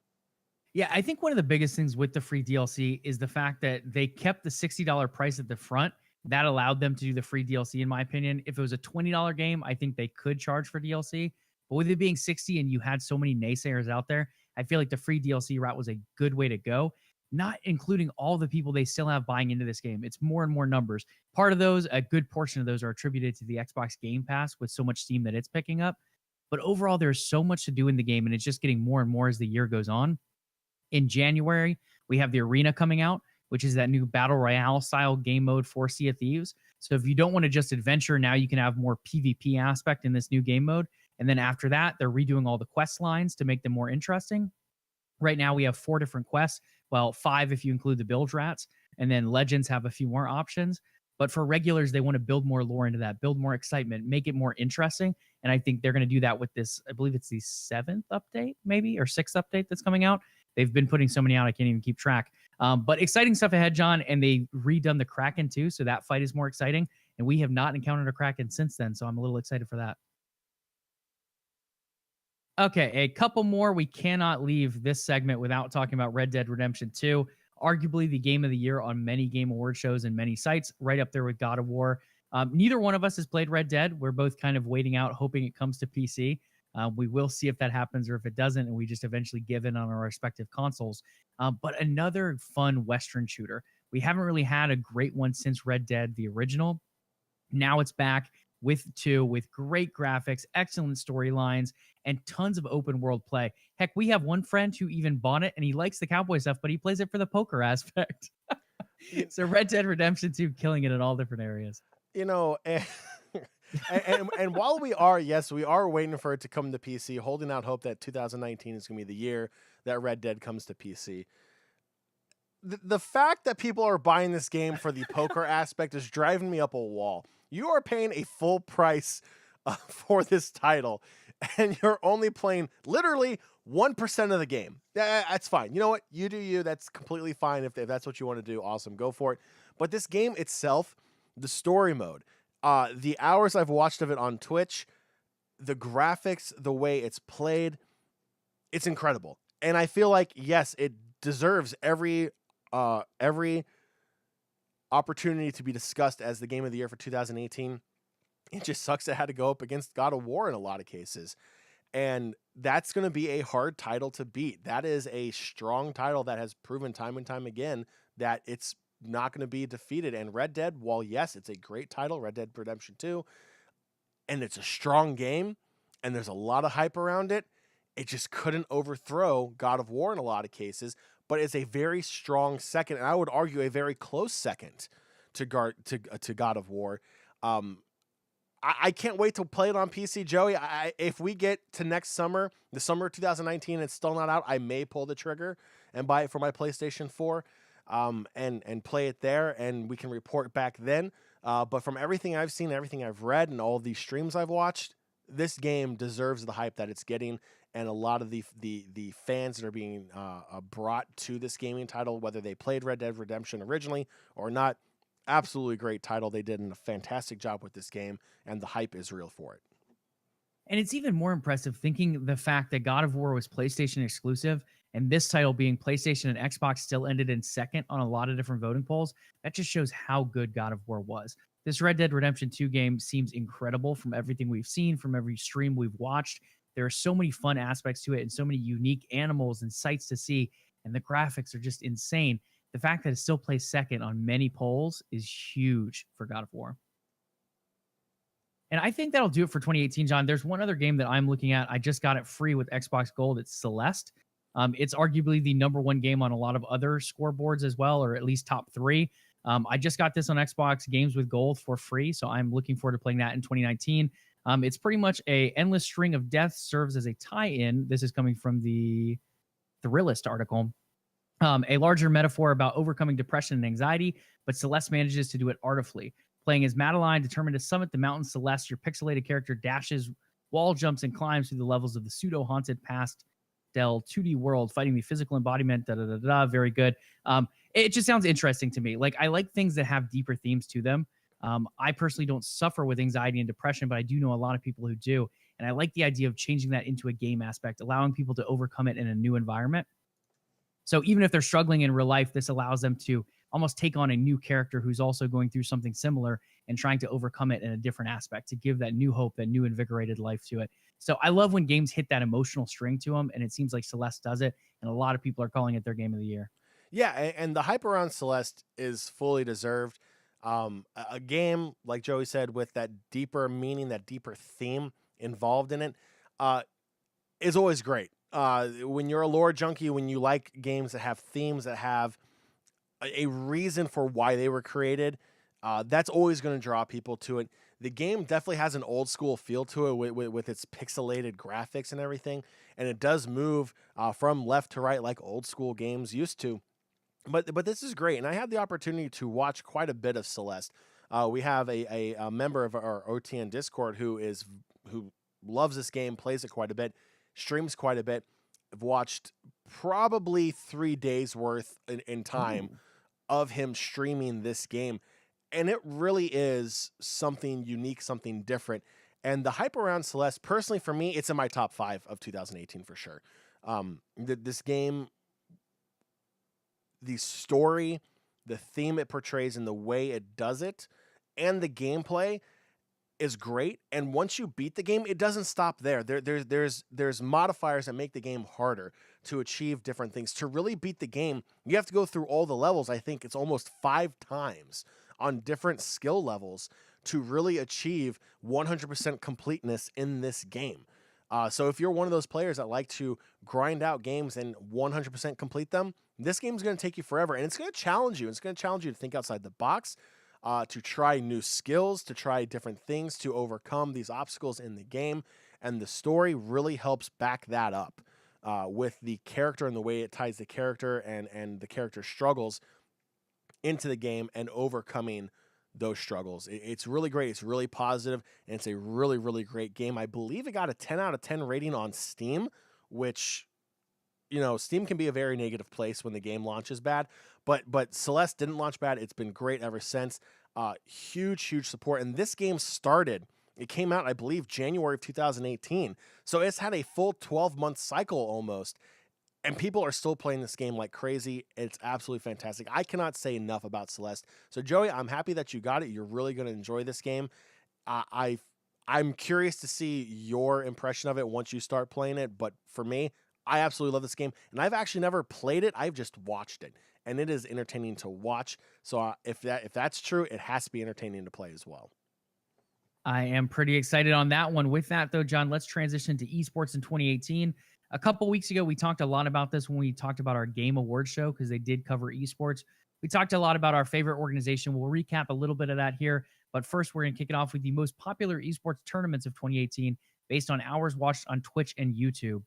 Yeah, I think one of the biggest things with the free DLC is the fact that they kept the $60 price at the front. That allowed them to do the free DLC, in my opinion. If it was a $20 game, I think they could charge for DLC. But with it being 60 and you had so many naysayers out there, I feel like the free DLC route was a good way to go, not including all the people they still have buying into this game. It's more and more numbers. Part of those, a good portion of those, are attributed to the Xbox Game Pass with so much steam that it's picking up. But overall, there's so much to do in the game, and it's just getting more and more as the year goes on. In January, we have the Arena coming out, which is that new Battle Royale style game mode for Sea of Thieves. So if you don't want to just adventure, now you can have more PvP aspect in this new game mode. And then after that, they're redoing all the quest lines to make them more interesting. Right now, we have 4 different quests. Well, 5 if you include the bilge rats. And then Legends have a few more options. But for regulars, they want to build more lore into that, build more excitement, make it more interesting. And I think they're going to do that with this. I believe it's the 7th update, maybe, or 6th update that's coming out. They've been putting so many out, I can't even keep track. But exciting stuff ahead, John. And they redone the Kraken too, so that fight is more exciting. And we have not encountered a Kraken since then, so I'm a little excited for that. Okay, a couple more. We cannot leave this segment without talking about Red Dead Redemption 2, arguably the game of the year on many game award shows and many sites, right up there with God of War. Neither one of us has played Red Dead. We're both kind of waiting out, hoping it comes to PC. We will see if that happens or if it doesn't, and we just eventually give in on our respective consoles. But another fun Western shooter. We haven't really had a great one since Red Dead, the original. Now it's back with 2, with great graphics, excellent storylines, and tons of open world play. Heck, we have one friend who even bought it, and he likes the cowboy stuff, but he plays it for the poker aspect. So Red Dead Redemption 2 killing it in all different areas. You know, and while we are waiting for it to come to PC, holding out hope that 2019 is going to be the year that Red Dead comes to PC. The fact that people are buying this game for the poker aspect is driving me up a wall. You are paying a full price for this title, and you're only playing literally 1% of the game. That's fine. You know what? You do you. That's completely fine. If that's what you want to do, awesome. Go for it. But this game itself, the story mode, the hours I've watched of it on Twitch, the graphics, the way it's played, it's incredible. And I feel like, yes, it deserves every opportunity to be discussed as the game of the year for 2018. It just sucks it had to go up against God of War in a lot of cases. And that's going to be a hard title to beat. That is a strong title that has proven time and time again that it's not going to be defeated. And Red Dead, while yes, it's a great title, Red Dead Redemption 2, and it's a strong game, and there's a lot of hype around it, it just couldn't overthrow God of War in a lot of cases. But it's a very strong second, and I would argue a very close second to God of War. I can't wait to play it on PC, Joey. If we get to next summer, the summer of 2019, and it's still not out, I may pull the trigger and buy it for my PlayStation 4 and play it there, and we can report back then. But from everything I've seen, everything I've read, and all of these streams I've watched, this game deserves the hype that it's getting, and a lot of the fans that are being brought to this gaming title, whether they played Red Dead Redemption originally or not, absolutely great title. They did a fantastic job with this game, and the hype is real for it. And it's even more impressive thinking the fact that God of War was PlayStation exclusive, and this title being PlayStation and Xbox still ended in second on a lot of different voting polls. That just shows how good God of War was. This Red Dead Redemption 2 game seems incredible from everything we've seen, from every stream we've watched. There are so many fun aspects to it and so many unique animals and sights to see, and the graphics are just insane. The fact that it still plays second on many polls is huge for God of War. And I think that'll do it for 2018, John. There's one other game that I'm looking at. I just got it free with Xbox Gold. It's Celeste. It's arguably the #1 game on a lot of other scoreboards as well, or at least top 3. I just got this on Xbox Games with Gold for free, so I'm looking forward to playing that in 2019. It's pretty much a endless string of deaths serves as a tie-in. This is coming from the Thrillist article. A larger metaphor about overcoming depression and anxiety, but Celeste manages to do it artfully. Playing as Madeline, determined to summit the mountain Celeste, your pixelated character dashes, wall jumps, and climbs through the levels of the pseudo-haunted pastel 2D world, fighting the physical embodiment, very good. It just sounds interesting to me. Like, I like things that have deeper themes to them. I personally don't suffer with anxiety and depression, but I do know a lot of people who do. And I like the idea of changing that into a game aspect, allowing people to overcome it in a new environment. So even if they're struggling in real life, this allows them to almost take on a new character who's also going through something similar and trying to overcome it in a different aspect to give that new hope, that new invigorated life to it. So I love when games hit that emotional string to them, and it seems like Celeste does it, and a lot of people are calling it their game of the year. Yeah, and the hype around Celeste is fully deserved. A game, like Joey said, with that deeper meaning, that deeper theme involved in it, is always great. When you're a lore junkie, when you like games that have themes, that have a reason for why they were created, that's always going to draw people to it. The game definitely has an old school feel to it with its pixelated graphics and everything, and it does move from left to right like old school games used to. But this is great, and I had the opportunity to watch quite a bit of Celeste. We have a member of our OTN Discord who loves this game, plays it quite a bit, streams quite a bit. I've watched probably 3 days worth in time of him streaming this game, and it really is something unique, something different. And the hype around Celeste, personally for me, it's in my top 5 of 2018 for sure. This game, the story, the theme it portrays, and the way it does it, and the gameplay, is great, and once you beat the game, it doesn't stop there. There's modifiers that make the game harder to achieve different things. To really beat the game, you have to go through all the levels. I think it's almost 5 times on different skill levels to really achieve 100% completeness in this game. So if you're one of those players that like to grind out games and 100% complete them, this game is going to take you forever, and it's going to challenge you. It's going to challenge you to think outside the box, to try new skills, to try different things, to overcome these obstacles in the game. And the story really helps back that up with the character and the way it ties the character and the character struggles into the game and overcoming those struggles. It's really great. It's really positive, and it's a really, really great game. I believe it got a 10 out of 10 rating on Steam, which, you know, Steam can be a very negative place when the game launches bad, but Celeste didn't launch bad. It's been great ever since. Huge support. And this game it came out, I believe, January of 2018. So it's had a full 12-month cycle almost. And people are still playing this game like crazy. It's absolutely fantastic. I cannot say enough about Celeste. So, Joey, I'm happy that you got it. You're really going to enjoy this game. I'm curious to see your impression of it once you start playing it. But for me, I absolutely love this game. And I've actually never played it. I've just watched it. And it is entertaining to watch. So if that's true, it has to be entertaining to play as well. I am pretty excited on that one. With that, though, John, let's transition to esports in 2018. A couple weeks ago, we talked a lot about this when we talked about our Game Awards show, because they did cover esports. We talked a lot about our favorite organization. We'll recap a little bit of that here. But first, we're going to kick it off with the most popular esports tournaments of 2018 based on hours watched on Twitch and YouTube.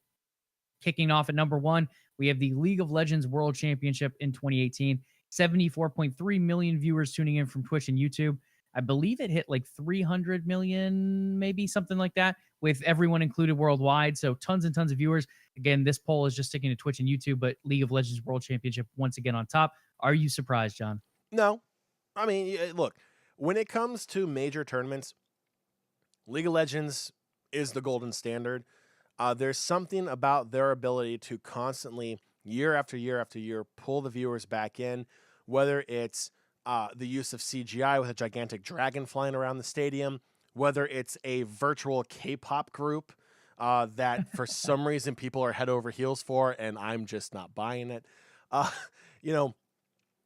Kicking off at number 1, we have the League of Legends World Championship in 2018. 74.3 million viewers tuning in from Twitch and YouTube. I believe it hit like 300 million, maybe something like that, with everyone included worldwide. So tons and tons of viewers. Again, this poll is just sticking to Twitch and YouTube, but League of Legends World Championship once again on top. Are you surprised, John? No. I mean, look, when it comes to major tournaments, League of Legends is the golden standard. There's something about their ability to constantly, year after year after year, pull the viewers back in, whether it's the use of CGI with a gigantic dragon flying around the stadium, whether it's a virtual K-pop group that for some reason people are head over heels for, and I'm just not buying it. You know,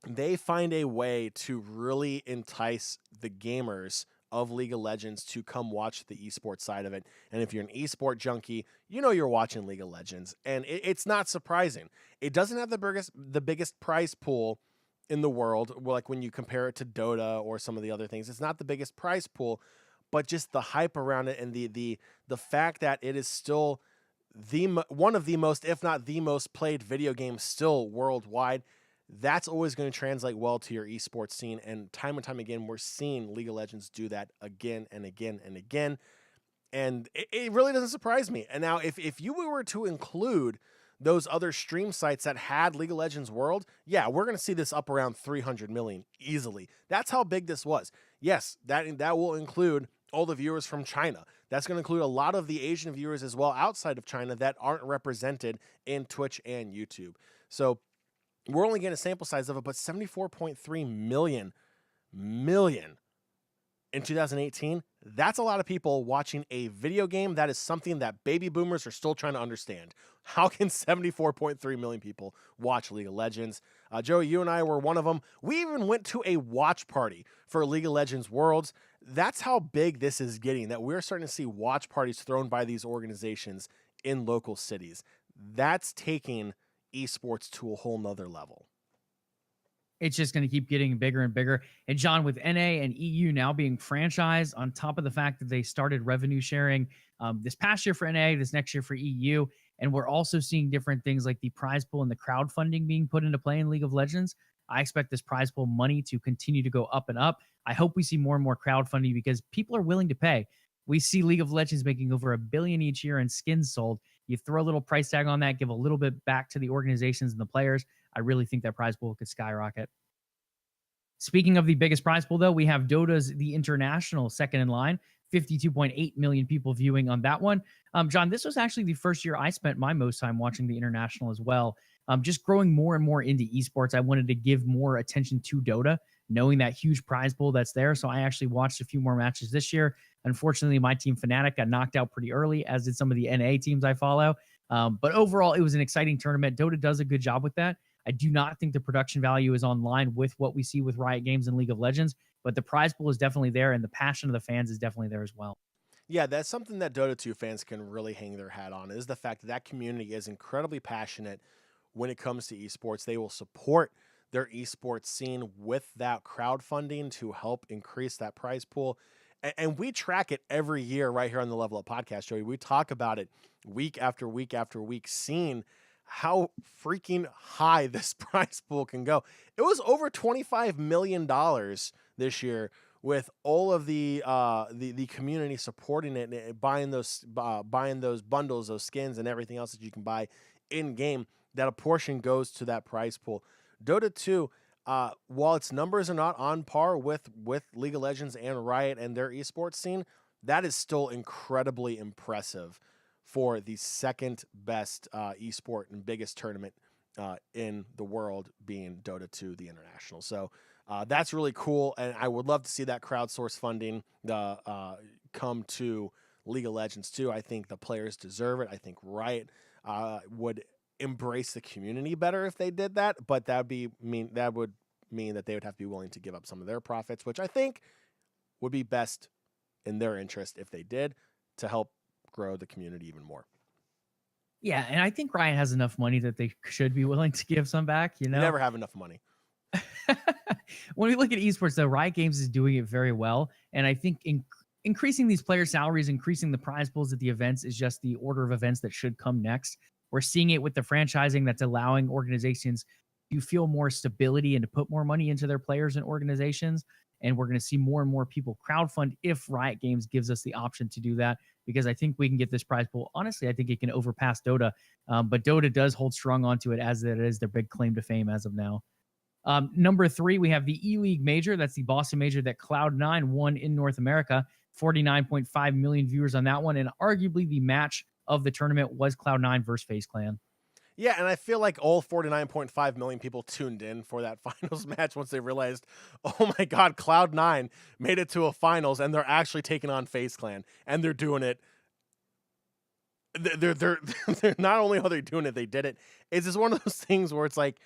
they find a way to really entice the gamers of League of Legends to come watch the esports side of it. And if you're an esport junkie, you know you're watching League of Legends. And it's not surprising. It doesn't have the biggest prize pool in the world, like when you compare it to Dota or some of the other things. It's not the biggest prize pool, but just the hype around it and the fact that it is still one of the most, if not the most played video game still worldwide. That's always going to translate well to your esports scene. And time again, we're seeing League of Legends do that again and again and again. And it really doesn't surprise me. And now if you were to include those other stream sites that had League of Legends World, yeah, we're going to see this up around 300 million easily. That's how big this was. Yes, that will include all the viewers from China. That's going to include a lot of the Asian viewers as well outside of China that aren't represented in Twitch and YouTube. So we're only getting a sample size of it, but 74.3 million in 2018, that's a lot of people watching a video game that is something that baby boomers are still trying to understand. How can 74.3 million people watch League of Legends? Joey, you and I were one of them. We even went to a watch party for League of Legends Worlds. That's how big this is getting, that we're starting to see watch parties thrown by these organizations in local cities. That's taking esports to a whole nother level. It's just going to keep getting bigger and bigger. And John, with NA and EU now being franchised, on top of the fact that they started revenue sharing this past year for NA, this next year for EU, and we're also seeing different things like the prize pool and the crowdfunding being put into play in League of Legends. I expect this prize pool money to continue to go up and up. I hope we see more and more crowdfunding because people are willing to pay. We see League of Legends making over $1 billion each year in skins sold. You throw a little price tag on that, give a little bit back to the organizations and the players. I really think that prize pool could skyrocket. Speaking of the biggest prize pool, though, we have Dota's The International second in line. 52.8 million people viewing on that one. John, this was actually the first year I spent my most time watching The International as well. Just growing more and more into esports, I wanted to give more attention to Dota, knowing that huge prize pool that's there. So I actually watched a few more matches this year. Unfortunately, my team Fnatic got knocked out pretty early, as did some of the NA teams I follow. But overall, it was an exciting tournament. Dota does a good job with that. I do not think the production value is on line with what we see with Riot Games and League of Legends, but the prize pool is definitely there, and the passion of the fans is definitely there as well. Yeah, that's something that Dota 2 fans can really hang their hat on, is the fact that that community is incredibly passionate when it comes to esports. They will support their esports scene with that crowdfunding to help increase that prize pool. And we track it every year right here on the LvLUp Podcast, Joey. We talk about it week after week after week, seeing how freaking high this prize pool can go. It was over $25 million this year, with all of the community supporting it and buying those bundles, those skins, and everything else that you can buy in game. That a portion goes to that prize pool. Dota 2, while its numbers are not on par with League of Legends and Riot and their esports scene, that is still incredibly impressive for the second best esport and biggest tournament in the world, being Dota 2, the international. So that's really cool, and I would love to see that crowdsource funding come to League of Legends too. I think the players deserve it. I think Riot would embrace the community better if they did that, but that would mean that they would have to be willing to give up some of their profits, which I think would be best in their interest if they did, to help grow the community even more. Yeah, and I think Riot has enough money that they should be willing to give some back. You never have enough money. When we look at esports, though, Riot Games is doing it very well, and I think increasing these player salaries, increasing the prize pools at the events is just the order of events that should come next. We're seeing it with the franchising that's allowing organizations to feel more stability and to put more money into their players and organizations. And we're going to see more and more people crowdfund if Riot Games gives us the option to do that, because I think we can get this prize pool. Honestly, I think it can overpass Dota, but Dota does hold strong onto it, as it is their big claim to fame as of now. Number 3, we have the E-League Major. That's the Boston Major that Cloud9 won in North America. 49.5 million viewers on that one, and arguably the match of the tournament was Cloud9 versus FaZe Clan. Yeah, and I feel like all 49.5 million people tuned in for that finals match once they realized, oh my God, Cloud9 made it to a finals, and they're actually taking on FaZe Clan, and they're doing it. They're not only are they doing it, they did it. It's just one of those things where it's like,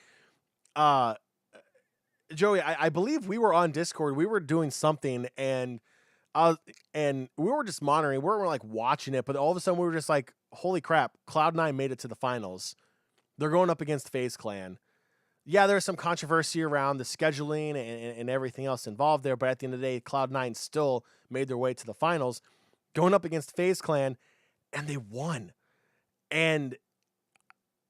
Joey, I believe we were on Discord. We were doing something, and we were just monitoring. We weren't like watching it, but all of a sudden we were just like, holy crap, Cloud9 made it to the finals. They're going up against FaZe Clan. Yeah, there's some controversy around the scheduling and everything else involved there, but at the end of the day, Cloud9 still made their way to the finals, going up against FaZe Clan, and they won. And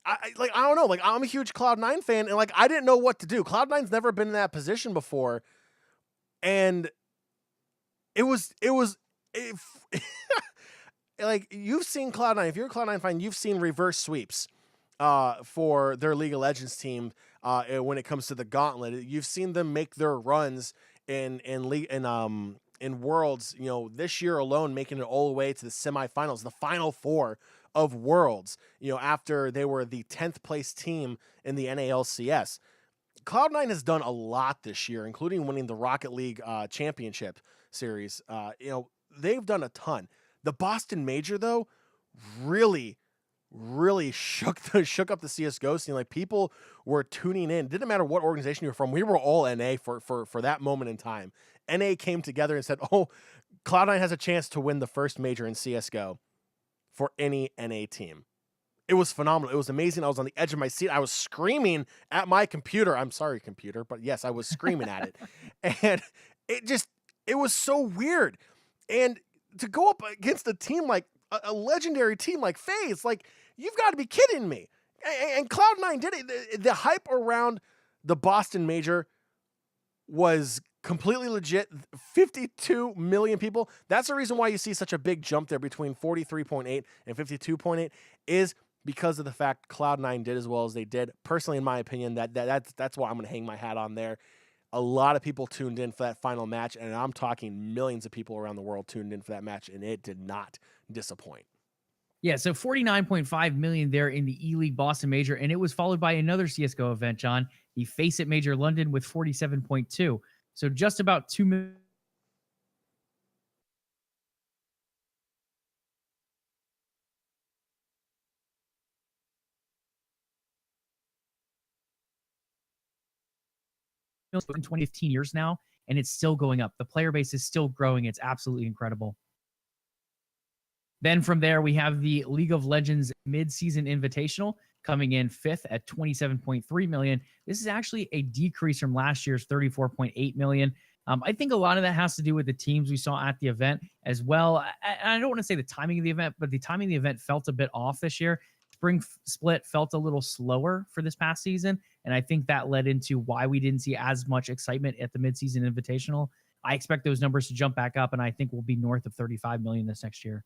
I don't know, like, I'm a huge Cloud9 fan, and like, I didn't know what to do. Cloud9's never been in that position before, and it was like, you've seen Cloud9. If you're a Cloud9 fan, you've seen reverse sweeps for their League of Legends team when it comes to the gauntlet. You've seen them make their runs in Worlds, this year alone, making it all the way to the semifinals, the Final Four of Worlds, after they were the 10th place team in the NALCS. Cloud9 has done a lot this year, including winning the Rocket League Championship Series. They've done a ton. The Boston Major, though, really shook up the CSGO scene. Like, people were tuning in. Didn't matter what organization you were from. We were all NA for that moment in time. NA came together and said, oh, Cloud9 has a chance to win the first major in CSGO for any NA team. It was phenomenal. It was amazing. I was on the edge of my seat. I was screaming at my computer. I'm sorry, computer, but yes, I was screaming at it. And it was so weird. And to go up against a team like a legendary team like FaZe, like, you've got to be kidding me. And Cloud9 did it. The hype around the Boston Major was completely legit. 52 million people. That's the reason why you see such a big jump there between 43.8 and 52.8, is because of the fact Cloud9 did as well as they did. Personally, in my opinion, that's why I'm going to hang my hat on there. A lot of people tuned in for that final match, and I'm talking millions of people around the world tuned in for that match, and it did not disappoint. Yeah, so 49.5 million there in the E-League Boston Major, and it was followed by another CSGO event, John, the Face It Major London, with 47.2. So just about 2 million in 15 years now, and it's still going up. The player base is still growing. It's absolutely incredible. Then from there, we have the League of Legends Mid-Season Invitational coming in 5th at 27.3 million. This is actually a decrease from last year's 34.8 million. I think a lot of that has to do with the teams we saw at the event as well. I don't want to say the timing of the event, but the timing of the event felt a bit off this year. Spring split felt a little slower for this past season, and I think that led into why we didn't see as much excitement at the Mid-Season Invitational. I expect those numbers to jump back up, and I think we'll be north of 35 million this next year.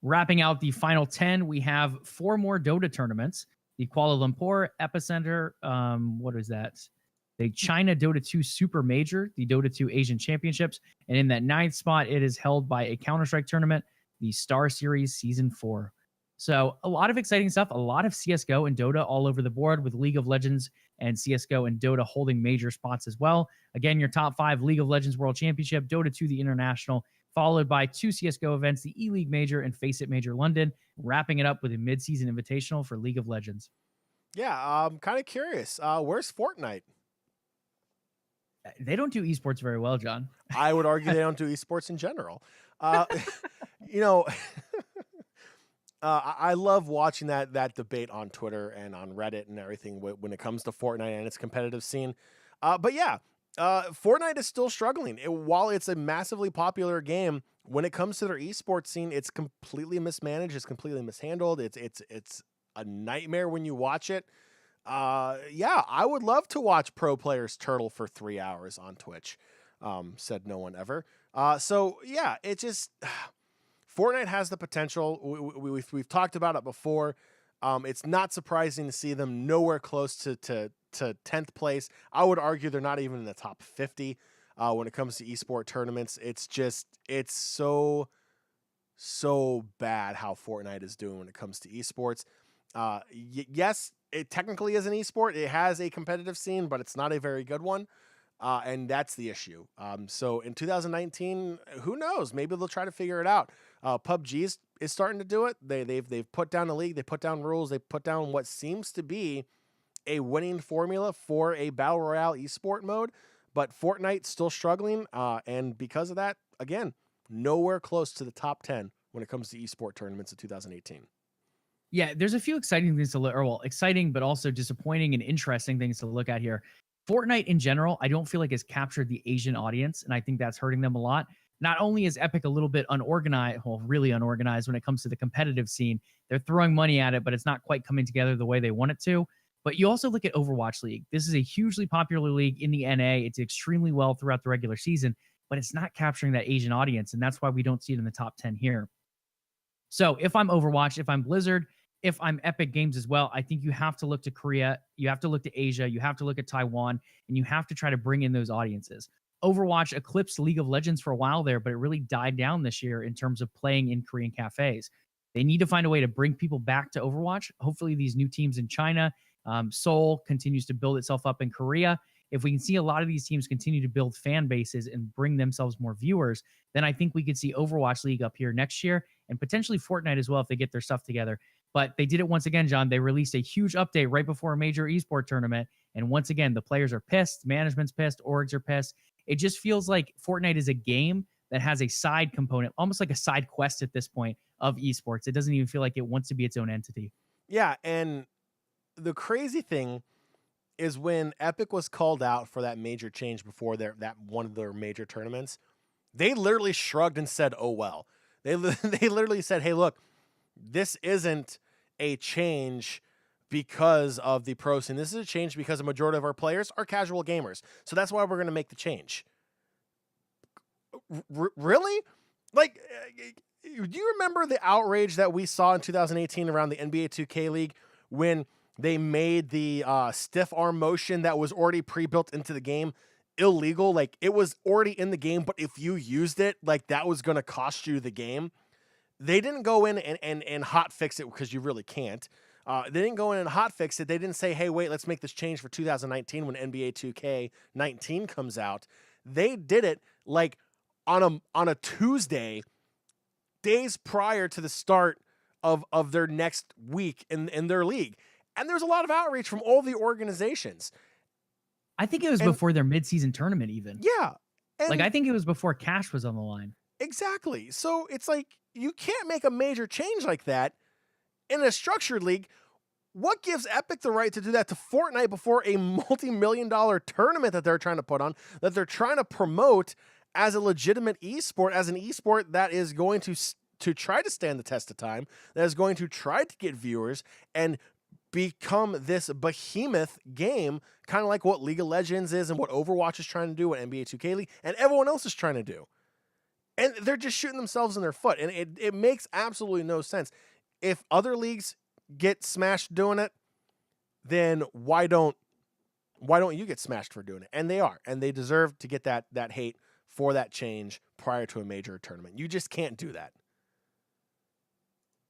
Wrapping out the final 10, we have 4 more Dota tournaments. The Kuala Lumpur Epicenter, what is that? The China Dota 2 Super Major, the Dota 2 Asian Championships. And in that 9th spot, it is held by a Counter-Strike tournament, the Star Series Season 4. So a lot of exciting stuff, a lot of CSGO and Dota all over the board, with League of Legends and CSGO and Dota holding major spots as well. Again, your top 5: League of Legends World Championship, Dota 2 the International, followed by 2 CSGO events, the E-League Major and Face It Major London, wrapping it up with a mid-season invitational for League of Legends. Yeah, I'm kind of curious. Where's Fortnite? They don't do esports very well, John. I would argue they don't do esports in general. You know, I love watching that debate on Twitter and on Reddit and everything when it comes to Fortnite and its competitive scene. But yeah, Fortnite is still struggling. While it's a massively popular game, when it comes to their esports scene, it's completely mismanaged. It's completely mishandled. It's a nightmare when you watch it. Yeah, I would love to watch pro players turtle for 3 hours on Twitch. Said no one ever. So yeah, it just Fortnite has the potential. We've talked about it before. It's not surprising to see them nowhere close to 10th place. I would argue they're not even in the top 50 when it comes to esport tournaments. It's so bad how Fortnite is doing when it comes to esports. Yes, it technically is an esport. It has a competitive scene, but it's not a very good one. And that's the issue. So in 2019, who knows? Maybe they'll try to figure it out. PUBG is starting to do it. They've put down a league. They put down rules. They put down what seems to be a winning formula for a battle royale esport mode. But Fortnite's still struggling. And because of that, again, nowhere close to the top 10 when it comes to esport tournaments in 2018. Yeah, there's a few exciting things to look, or well, exciting, but also disappointing and interesting things to look at here. Fortnite in general, I don't feel like has captured the Asian audience, and I think that's hurting them a lot. Not only is Epic a little bit unorganized, well, really unorganized when it comes to the competitive scene, they're throwing money at it, but it's not quite coming together the way they want it to. But you also look at Overwatch League. This is a hugely popular league in the NA. It's extremely well throughout the regular season, but it's not capturing that Asian audience, and that's why we don't see it in the top 10 here. So if I'm Overwatch, if I'm Blizzard, if I'm Epic Games as well, I think you have to look to Korea, you have to look to Asia, you have to look at Taiwan, and you have to try to bring in those audiences. Overwatch eclipsed League of Legends for a while there, but it really died down this year in terms of playing in Korean cafes. They need to find a way to bring people back to Overwatch. Hopefully these new teams in China, Seoul continues to build itself up in Korea. If we can see a lot of these teams continue to build fan bases and bring themselves more viewers, then I think we could see Overwatch League up here next year, and potentially Fortnite as well if they get their stuff together. But they did it once again, John. They released a huge update right before a major esport tournament. And once again, the players are pissed. Management's pissed. Orgs are pissed. It just feels like Fortnite is a game that has a side component, almost like a side quest at this point of esports. It doesn't even feel like it wants to be its own entity. Yeah, and the crazy thing is when Epic was called out for that major change before that one of their major tournaments, they literally shrugged and said, oh, well. They literally said, hey, look, this isn't a change because of the pro scene. This is a change because a majority of our players are casual gamers. So that's why we're going to make the change. Really? Like, do you remember the outrage that we saw in 2018 around the NBA 2K League when they made the stiff arm motion that was already pre-built into the game illegal? Like, it was already in the game, but if you used it, like, that was going to cost you the game. They didn't go in and hot fix it because you really can't. They didn't go in and hot fix it. They didn't say, hey, wait, let's make this change for 2019 when NBA 2K19 comes out. They did it like on a Tuesday, days prior to the start of their next week in their league. And there's a lot of outreach from all the organizations. I think it was before their midseason tournament even. Yeah. Like, I think it was before cash was on the line. Exactly. So it's like, you can't make a major change like that in a structured league. What gives Epic the right to do that to Fortnite before a multi-million-dollar tournament that they're trying to put on, that they're trying to promote as a legitimate esport, as an esport that is going to try to stand the test of time, that is going to try to get viewers and become this behemoth game, kind of like what League of Legends is and what Overwatch is trying to do, what NBA 2K League and everyone else is trying to do. And they're just shooting themselves in their foot. And it makes absolutely no sense. If other leagues get smashed doing it, then why don't you get smashed for doing it? And they are. And they deserve to get that hate for that change prior to a major tournament. You just can't do that.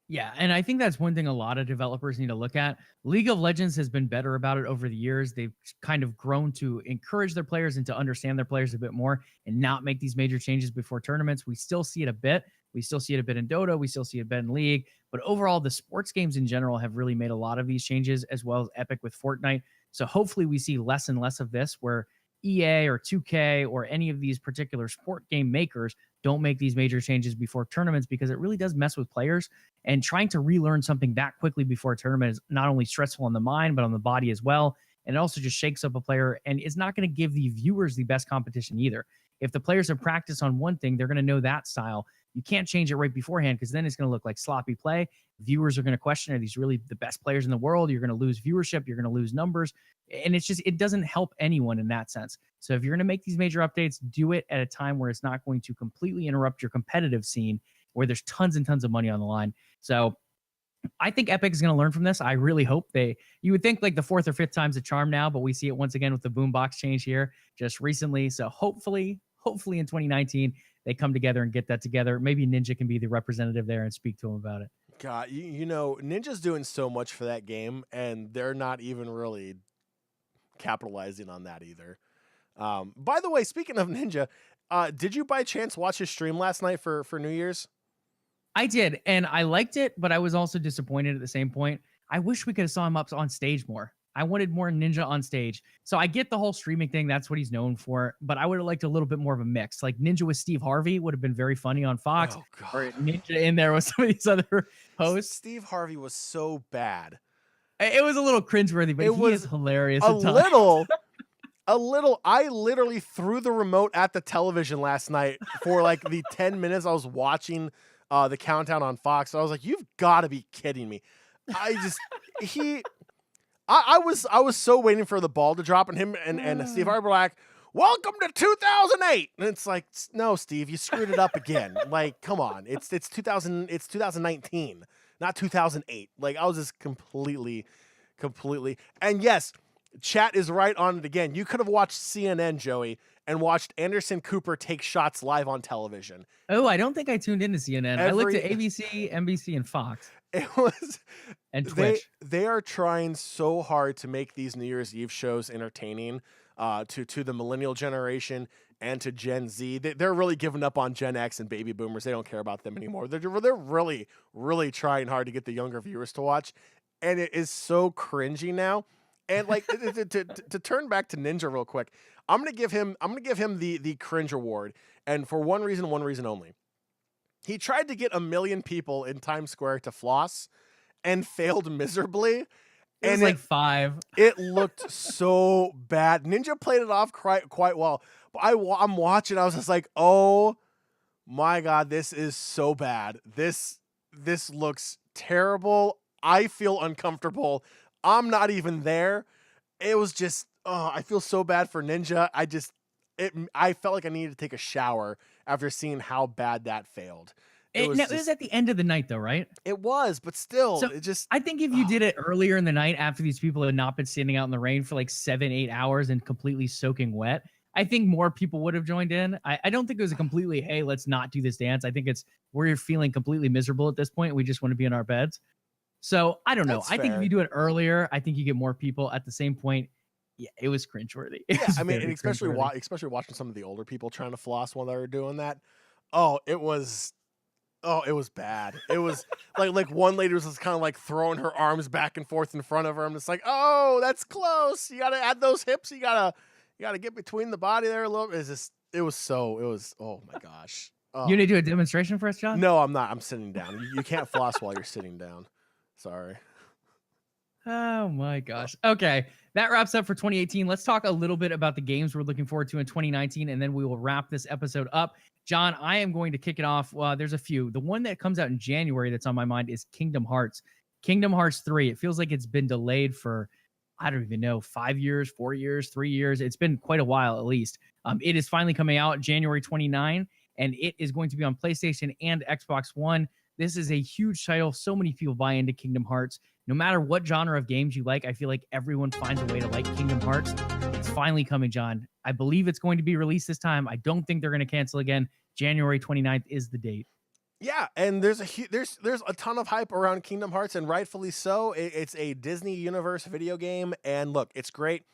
Yeah, and I think that's one thing a lot of developers need to look at. League of Legends has been better about it over the years. They've kind of grown to encourage their players and to understand their players a bit more and not make these major changes before tournaments. We still see it a bit. We still see it a bit in Dota. We still see it a bit in League. But overall, the sports games in general have really made a lot of these changes, as well as Epic with Fortnite. So hopefully we see less and less of this where EA or 2K or any of these particular sport game makers don't make these major changes before tournaments, because it really does mess with players. And trying to relearn something that quickly before a tournament is not only stressful on the mind, but on the body as well. And it also just shakes up a player, and it's not going to give the viewers the best competition either. If the players have practiced on one thing, they're going to know that style. You can't change it right beforehand, because then it's going to look like sloppy play. Viewers are going to question, are these really the best players in the world? You're going to lose viewership. You're going to lose numbers. And it doesn't help anyone in that sense. So if you're going to make these major updates, do it at a time where it's not going to completely interrupt your competitive scene, where there's tons and tons of money on the line. So I think Epic is going to learn from this. I really hope you would think like the fourth or fifth time's a charm now, but we see it once again with the boombox change here just recently. So hopefully in 2019, they come together and get that together. Maybe Ninja can be the representative there and speak to him about it. God, you know, Ninja's doing so much for that game, and they're not even really capitalizing on that either. By the way, speaking of Ninja, did you by chance watch his stream last night for New Year's? I did, and I liked it, but I was also disappointed at the same point. I wish we could have saw him up on stage more. I wanted more Ninja on stage. So I get the whole streaming thing. That's what he's known for. But I would have liked a little bit more of a mix. Like Ninja with Steve Harvey would have been very funny on Fox. Oh, God. Or Ninja in there with some of these other hosts. Steve Harvey was so bad. It was a little cringeworthy, but he is hilarious. A little. I literally threw the remote at the television last night for like the 10 minutes I was watching the countdown on Fox. So I was like, you've got to be kidding me. I was so waiting for the ball to drop, and him and Steve Harvey were like, welcome to 2008. And it's like, no, Steve, you screwed it up again. Like, come on. It's 2019, not 2008. Like, I was just completely. And yes, chat is right on it again. You could have watched CNN, Joey, and watched Anderson Cooper take shots live on television. Oh, I don't think I tuned into CNN. I looked at ABC, NBC, and Fox. It was, and Twitch. They are trying so hard to make these New Year's Eve shows entertaining to the millennial generation and to Gen Z. They're really giving up on Gen X and baby boomers. They don't care about them anymore. They're really, really trying hard to get the younger viewers to watch. And it is so cringy now. And like to turn back to Ninja real quick, I'm gonna give him the cringe award, and for one reason only. He tried to get 1 million people in Times Square to floss, and failed miserably. It was like 5. It looked so bad. Ninja played it off quite well, but I'm watching. I was just like, oh my God, this is so bad. This looks terrible. I feel uncomfortable. I'm not even there. It was just, I feel so bad for Ninja. I felt like I needed to take a shower after seeing how bad that failed. It was at the end of the night, though, right? It was, but still, so I think if you did it earlier in the night after these people had not been standing out in the rain for like 7-8 hours and completely soaking wet, I think more people would have joined in. I don't think it was a completely, hey, let's not do this dance. I think it's we're feeling completely miserable at this point. We just want to be in our beds. So I don't know. I think if you do it earlier, I think you get more people. At the same point, yeah, it was cringeworthy. I mean, and especially watching some of the older people trying to floss while they were doing that. Oh, it was Oh, it was bad. It was like one lady was just kind of like throwing her arms back and forth in front of her. I'm just like, oh, that's close. You gotta add those hips. You gotta get between the body there a little. It was oh my gosh. Oh. You need to do a demonstration for us, Jon? No, I'm not. I'm sitting down. You can't floss while you're sitting down. Sorry. Oh my gosh. Okay. That wraps up for 2018. Let's talk a little bit about the games we're looking forward to in 2019, and then we will wrap this episode up. Jon, I am going to kick it off. There's a few. The one that comes out in January that's on my mind is Kingdom Hearts. Kingdom Hearts 3. It feels like it's been delayed for, I don't even know, 5 years, 4 years, 3 years. It's been quite a while at least. It is finally coming out January 29, and it is going to be on PlayStation and Xbox One. This is a huge title. So many people buy into Kingdom Hearts. No matter what genre of games you like, I feel like everyone finds a way to like Kingdom Hearts. It's finally coming, Jon. I believe it's going to be released this time. I don't think they're going to cancel again. January 29th is the date. Yeah, and there's a ton of hype around Kingdom Hearts, and rightfully so. It's a Disney Universe video game, and look, it's great.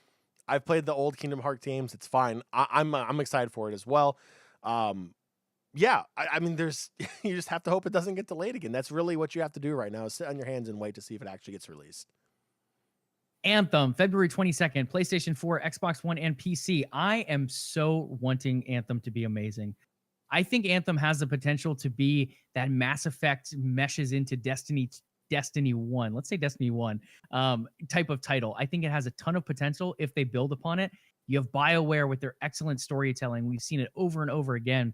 I've played the old Kingdom Hearts games. It's fine. I'm excited for it as well. Yeah, I mean, you just have to hope it doesn't get delayed again. That's really what you have to do right now, is sit on your hands and wait to see if it actually gets released. Anthem, February 22nd, PlayStation 4, Xbox One, and PC. I am so wanting Anthem to be amazing. I think Anthem has the potential to be that Mass Effect meshes into Destiny 1, let's say Destiny 1 type of title. I think it has a ton of potential if they build upon it. You have BioWare with their excellent storytelling. We've seen it over and over again.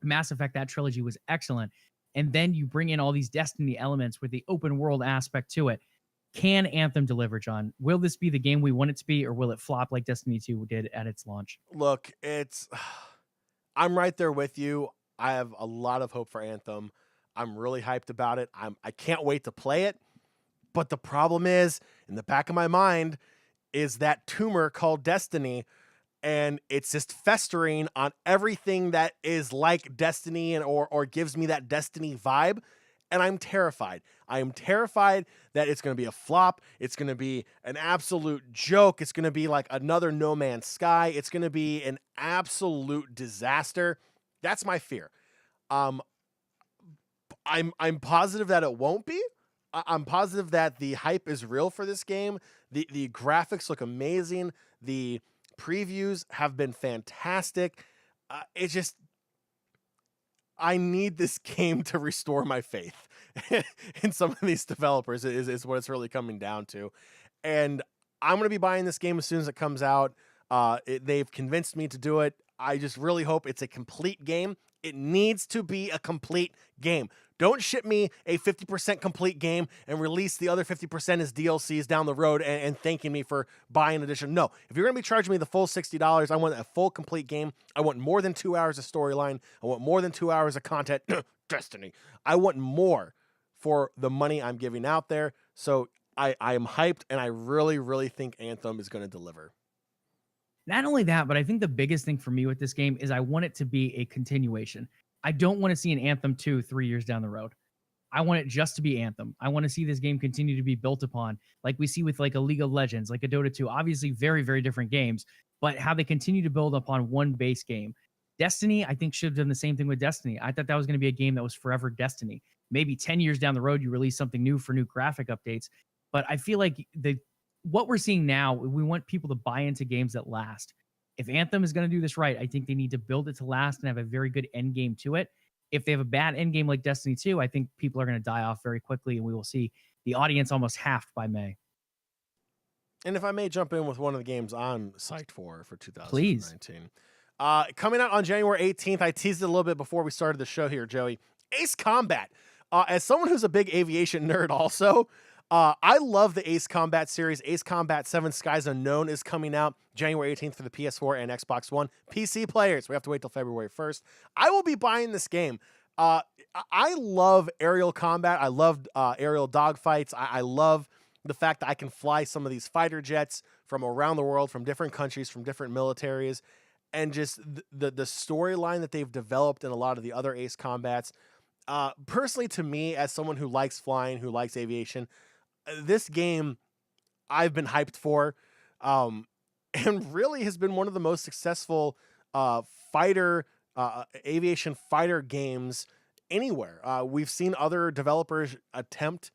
Mass Effect, that trilogy was excellent. And then you bring in all these Destiny elements with the open world aspect to it. Can Anthem deliver, Jon? Will this be the game we want it to be, or will it flop like Destiny 2 did at its launch? Look, I'm right there with you. I have a lot of hope for Anthem. I'm really hyped about it. I can't wait to play it. But the problem is, in the back of my mind, is that tumor called Destiny, and it's just festering on everything that is like Destiny or gives me that Destiny vibe. And I'm terrified. I am terrified that it's going to be a flop. It's going to be an absolute joke. It's going to be like another No Man's Sky. It's going to be an absolute disaster. That's my fear. I'm positive that it won't be. I'm positive that the hype is real for this game. The graphics look amazing. The previews have been fantastic. I need this game to restore my faith in some of these developers is what it's really coming down to. And I'm going to be buying this game as soon as it comes out. They've convinced me to do it. I just really hope it's a complete game. It needs to be a complete game. Don't ship me a 50% complete game and release the other 50% as DLCs down the road and thanking me for buying an edition. No, if you're going to be charging me the full $60, I want a full complete game. I want more than 2 hours of storyline. I want more than 2 hours of content. Destiny. I want more for the money I'm giving out there. So I am hyped, and I really, really think Anthem is going to deliver. Not only that, but I think the biggest thing for me with this game is I want it to be a continuation. I don't want to see an Anthem 2 3 years down the road. I want it just to be Anthem. I want to see this game continue to be built upon, like we see with like a League of Legends, like a Dota 2. Obviously, very, very different games, but how they continue to build upon one base game. Destiny, I think, should have done the same thing with Destiny. I thought that was going to be a game that was forever Destiny. Maybe 10 years down the road, you release something new for new graphic updates. But I feel like what we're seeing now, we want people to buy into games that last. If Anthem is going to do this right, I think they need to build it to last and have a very good end game to it. If they have a bad end game like Destiny 2, I think people are going to die off very quickly, and we will see the audience almost halved by May. And if I may jump in with one of the games I'm psyched for 2019. Please. Coming out on January 18th, I teased it a little bit before we started the show here, Joey. Ace Combat. As someone who's a big aviation nerd also, I love the Ace Combat series. Ace Combat 7 Skies Unknown is coming out January 18th for the PS4 and Xbox One. PC players, we have to wait till February 1st. I will be buying this game. I love aerial combat. I love aerial dogfights. I love the fact that I can fly some of these fighter jets from around the world, from different countries, from different militaries, and just the storyline that they've developed in a lot of the other Ace Combats. Personally, to me, as someone who likes flying, who likes aviation, this game I've been hyped for, and really has been one of the most successful aviation fighter games anywhere. We've seen other developers attempt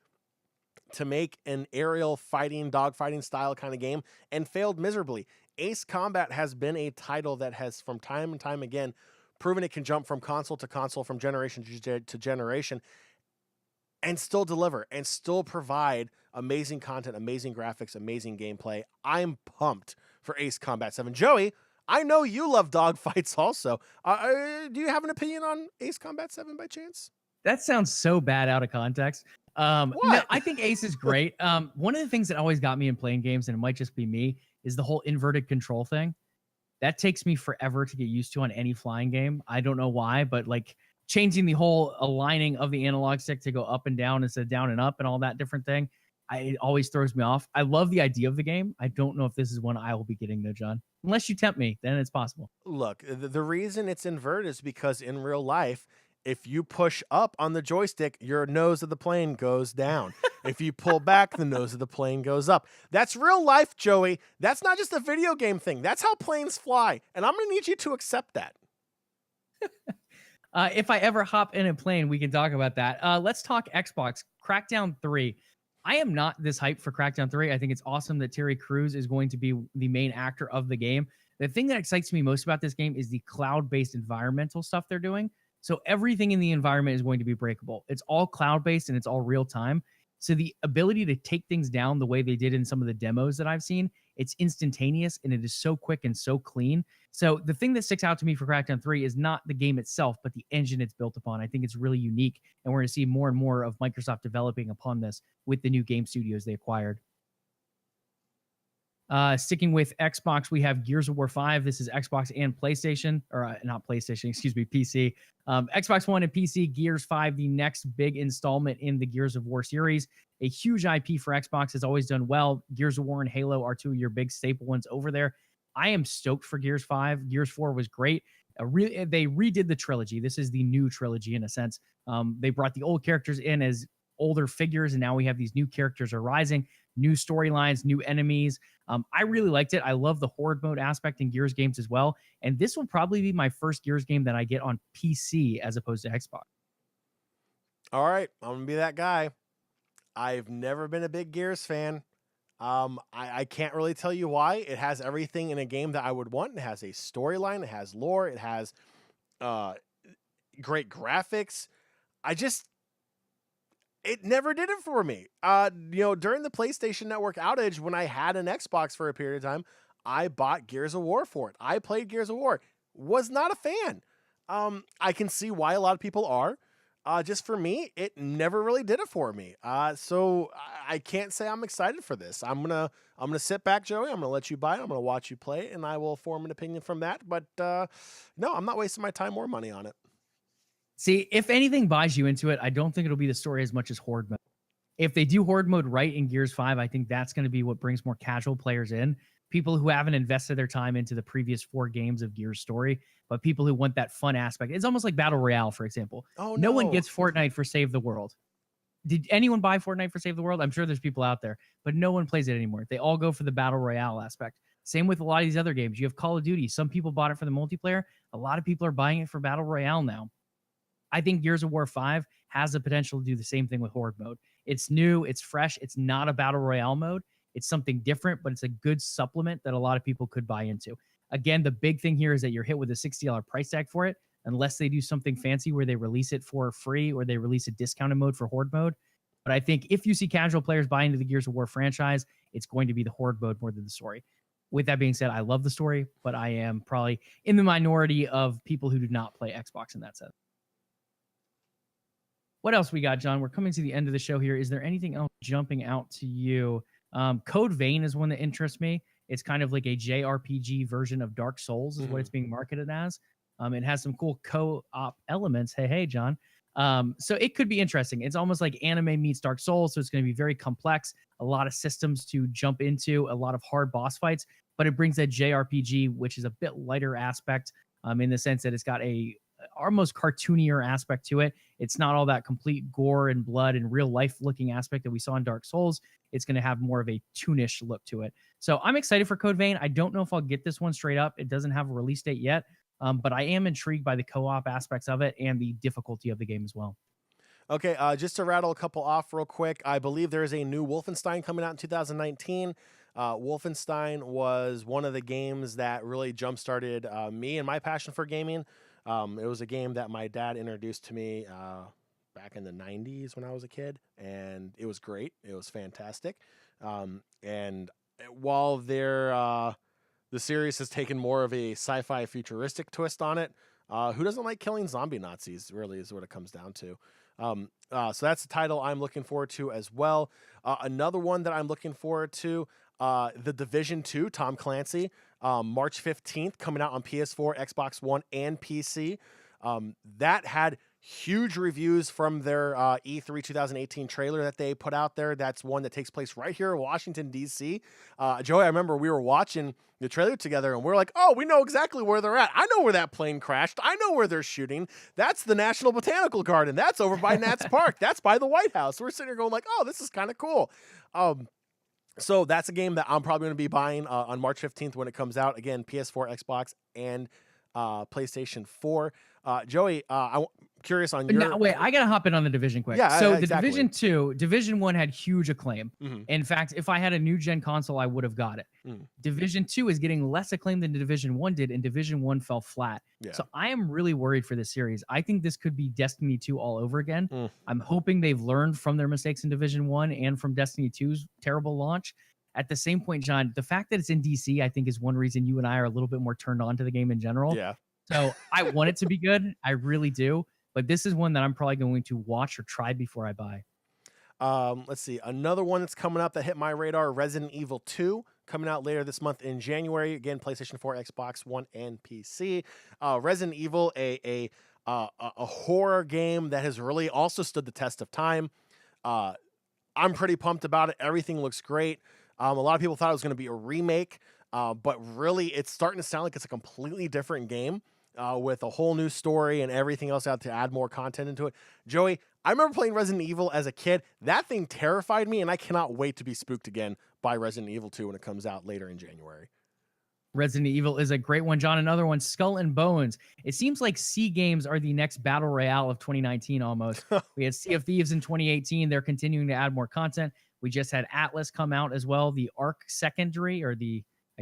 to make an aerial fighting, dogfighting style kind of game and failed miserably. Ace Combat has been a title that has, from time and time again, proven it can jump from console to console, from generation to generation, and still deliver and still provide amazing content, amazing graphics, amazing gameplay. I'm pumped for Ace Combat 7. Joey, I know you love dogfights also. Do you have an opinion on Ace Combat 7 by chance? That sounds so bad out of context. No, I think Ace is great. One of the things that always got me in playing games, and it might just be me, is the whole inverted control thing. That takes me forever to get used to on any flying game. I don't know why, but like changing the whole aligning of the analog stick to go up and down instead of down and up and all that different thing, it always throws me off. I love the idea of the game. I don't know if this is one I will be getting though, John. Unless you tempt me, then it's possible. Look, the reason it's inverted is because in real life, if you push up on the joystick, your nose of the plane goes down. If you pull back, the nose of the plane goes up. That's real life, Joey. That's not just a video game thing. That's how planes fly. And I'm going to need you to accept that. If I ever hop in a plane, we can talk about that. Let's talk Xbox. Crackdown 3. I am not this hyped for Crackdown 3. I think it's awesome that Terry Crews is going to be the main actor of the game. The thing that excites me most about this game is the cloud-based environmental stuff they're doing. So everything in the environment is going to be breakable. It's all cloud-based and it's all real time. So the ability to take things down the way they did in some of the demos that I've seen, it's instantaneous and it is so quick and so clean. So the thing that sticks out to me for Crackdown 3 is not the game itself, but the engine it's built upon. I think it's really unique, and we're going to see more and more of Microsoft developing upon this with the new game studios they acquired. Sticking with Xbox, we have Gears of War 5. This is Xbox and PlayStation, or not PlayStation, excuse me, PC. Xbox One and PC, Gears 5, the next big installment in the Gears of War series. A huge IP for Xbox, has always done well. Gears of War and Halo are two of your big staple ones over there. I am stoked for Gears 5. Gears 4 was great. They redid the trilogy. This is the new trilogy in a sense. They brought the old characters in as older figures, and now we have these new characters arising, new storylines, new enemies. I really liked it. I love the horde mode aspect in Gears games as well. And this will probably be my first Gears game that I get on PC as opposed to Xbox. All right, I'm going to be that guy. I've never been a big Gears fan. I can't really tell you why. It has everything in a game that I would want. It has a storyline. It has lore. It has great graphics. It never did it for me. During the PlayStation Network outage, when I had an Xbox for a period of time, I bought Gears of War for it. I played Gears of War. Was not a fan. I can see why a lot of people are. Just for me, it never really did it for me. So I can't say I'm excited for this. I'm gonna sit back, Joey. I'm gonna let you buy it. I'm gonna watch you play it, and I will form an opinion from that. But no, I'm not wasting my time or money on it. See, if anything buys you into it, I don't think it'll be the story as much as horde mode. If they do horde mode right in Gears 5, I think that's going to be what brings more casual players in. People who haven't invested their time into the previous 4 games of Gears story, but people who want that fun aspect. It's almost like Battle Royale, for example. Oh, no one gets Fortnite for Save the World. Did anyone buy Fortnite for Save the World? I'm sure there's people out there, but no one plays it anymore. They all go for the Battle Royale aspect. Same with a lot of these other games. You have Call of Duty. Some people bought it for the multiplayer. A lot of people are buying it for Battle Royale now. I think Gears of War 5 has the potential to do the same thing with horde mode. It's new, it's fresh, it's not a battle royale mode. It's something different, but it's a good supplement that a lot of people could buy into. Again, the big thing here is that you're hit with a $60 price tag for it, unless they do something fancy where they release it for free or they release a discounted mode for horde mode. But I think if you see casual players buy into the Gears of War franchise, it's going to be the horde mode more than the story. With that being said, I love the story, but I am probably in the minority of people who do not play Xbox in that sense. What else we got, John? We're coming to the end of the show here. Is there anything else jumping out to you? Code Vein is one that interests me. It's kind of like a JRPG version of Dark Souls is what it's being marketed as. It has some cool co-op elements. Hey, John. So it could be interesting. It's almost like anime meets Dark Souls, so it's going to be very complex, a lot of systems to jump into, a lot of hard boss fights, but it brings that JRPG, which is a bit lighter aspect in the sense that it's got a almost cartoonier aspect to it. It's not all that complete gore and blood and real life looking aspect that we saw in Dark Souls. It's going to have more of a toonish look to it. So I'm excited for Code Vein. I don't know if I'll get this one straight up. It doesn't have a release date yet, But I am intrigued by the co-op aspects of it and the difficulty of the game as well. Okay, just to rattle a couple off real quick, I believe there is a new Wolfenstein coming out in 2019. Wolfenstein was one of the games that really jump-started me and my passion for gaming. It was a game that my dad introduced to me back in the 90s when I was a kid, and it was great. It was fantastic. And while the series has taken more of a sci-fi futuristic twist on it, who doesn't like killing zombie Nazis, really, is what it comes down to. So that's the title I'm looking forward to as well. Another one that I'm looking forward to, The Division 2, Tom Clancy, March 15th, coming out on PS4, Xbox One, and PC. That had huge reviews from their E3 2018 trailer that they put out there. That's one that takes place right here in Washington, D.C. Joey, I remember we were watching the trailer together and we're like, oh, we know exactly where they're at. I know where that plane crashed. I know where they're shooting. That's the National Botanical Garden. That's over by Nats Park. That's by the White House. We're sitting here going like, oh, this is kind of cool. So that's a game that I'm probably going to be buying on March 15th when it comes out. Again, PS4, Xbox, and PlayStation 4. Joey, I'm curious on your... No, wait, I got to hop in on the Division quick. Yeah, so exactly. The Division 2, Division 1 had huge acclaim. Mm-hmm. In fact, if I had a new gen console, I would have got it. Division 2 is getting less acclaim than Division 1 did, and Division 1 fell flat. Yeah. So I am really worried for this series. I think this could be Destiny 2 all over again. I'm hoping they've learned from their mistakes in Division 1 and from Destiny 2's terrible launch. At the same point, John, the fact that it's in DC, I think, is one reason you and I are a little bit more turned on to the game in general. Yeah. So I want it to be good. I really do. But this is one that I'm probably going to watch or try before I buy. Let's see. Another one that's coming up that hit my radar, Resident Evil 2, coming out later this month in January. Again, PlayStation 4, Xbox One, and PC. Resident Evil, a horror game that has really also stood the test of time. I'm pretty pumped about it. Everything looks great. A lot of people thought it was going to be a remake, but really it's starting to sound like it's a completely different game. With a whole new story and everything else out to add more content into it. Joey, I remember playing Resident Evil as a kid. That thing terrified me, and I cannot wait to be spooked again by Resident Evil 2 when it comes out later in January. Resident Evil is a great one, John. Another one, Skull and Bones. It seems like Sea Games are the next battle royale of 2019 almost. We had Sea of Thieves in 2018. They're continuing to add more content. We just had Atlas come out as well. The Ark Secondary, or the I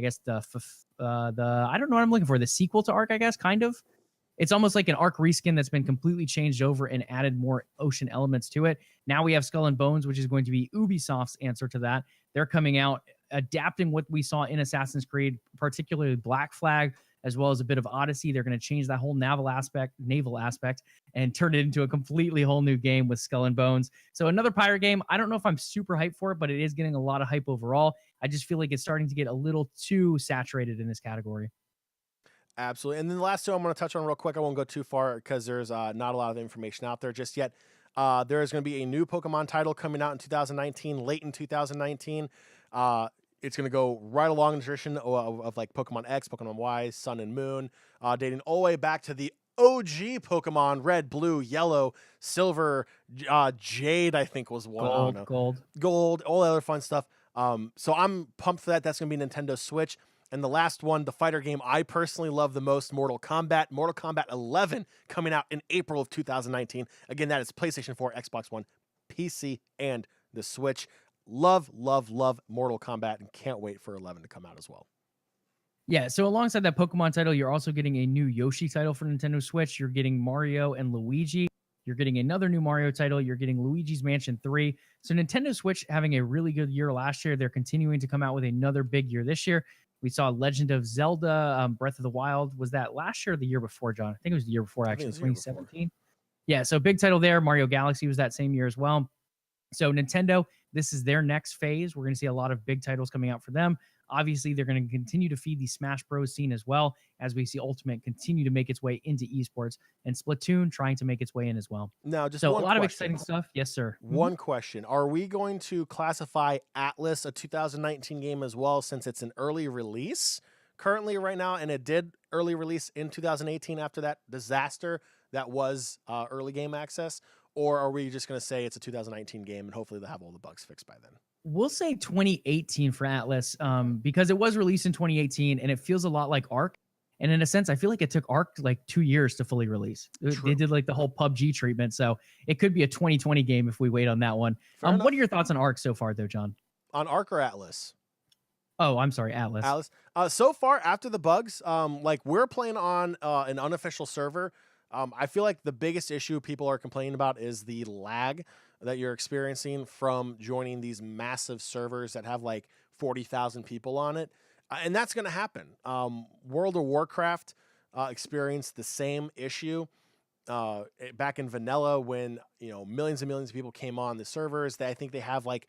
don't know what I'm looking for. The sequel to Ark, I guess, kind of. It's almost like an Ark reskin that's been completely changed over and added more ocean elements to it. Now we have Skull and Bones, which is going to be Ubisoft's answer to that. They're coming out, adapting what we saw in Assassin's Creed, particularly Black Flag, as well as a bit of Odyssey. They're going to change that whole naval aspect, and turn it into a completely whole new game with Skull and Bones. So another pirate game. I don't know if I'm super hyped for it, but it is getting a lot of hype overall. I just feel like it's starting to get a little too saturated in this category. Absolutely. And then the last two I'm going to touch on real quick. I won't go too far because there's not a lot of information out there just yet. There is going to be a new Pokemon title coming out in 2019, late in 2019. It's going to go right along the tradition of like Pokemon X, Pokemon Y, Sun and Moon, dating all the way back to the OG Pokemon, Red, Blue, Yellow, Silver, Jade, I think was one. Gold, all the other fun stuff. So I'm pumped for that. That's going to be Nintendo Switch. And the last one, the fighter game I personally love the most, Mortal Kombat 11, coming out in April of 2019. Again, that is PlayStation 4, Xbox One, PC, and the Switch. Love Mortal Kombat and can't wait for 11 to come out as well. Yeah, so alongside that Pokemon title, you're also getting a new Yoshi title for Nintendo Switch. You're getting Mario and Luigi. You're getting another new Mario title. You're getting Luigi's Mansion 3. So Nintendo Switch having a really good year last year. They're continuing to come out with another big year this year. We saw Legend of Zelda, Breath of the Wild. Was that last year or the year before, John? I think it was the year before, actually, 2017. Yeah, so big title there. Mario Galaxy was that same year as well. So Nintendo, this is their next phase. We're going to see a lot of big titles coming out for them. Obviously, they're going to continue to feed the Smash Bros. Scene as well, as we see Ultimate continue to make its way into esports, and Splatoon trying to make its way in as well. Now, just so one a lot question. of exciting stuff. Yes, sir. One question. Are we going to classify Atlas a 2019 game as well, since it's an early release currently right now, and it did early release in 2018 after that disaster that was early game access? Or are we just going to say it's a 2019 game and hopefully they'll have all the bugs fixed by then? We'll say 2018 for Atlas because it was released in 2018 and it feels a lot like Ark. And in a sense, I feel like it took Arc like 2 years to fully release. They did like the whole PUBG treatment. So it could be a 2020 game if we wait on that one. What are your thoughts on Arc so far though, John? On Arc or Atlas? Oh, I'm sorry, Atlas. Atlas. So far after the bugs, like we're playing on an unofficial server. I feel like the biggest issue people are complaining about is the lag that you're experiencing from joining these massive servers that have like 40,000 people on it. And that's going to happen. World of Warcraft experienced the same issue back in vanilla when, millions and millions of people came on the servers. I think they have like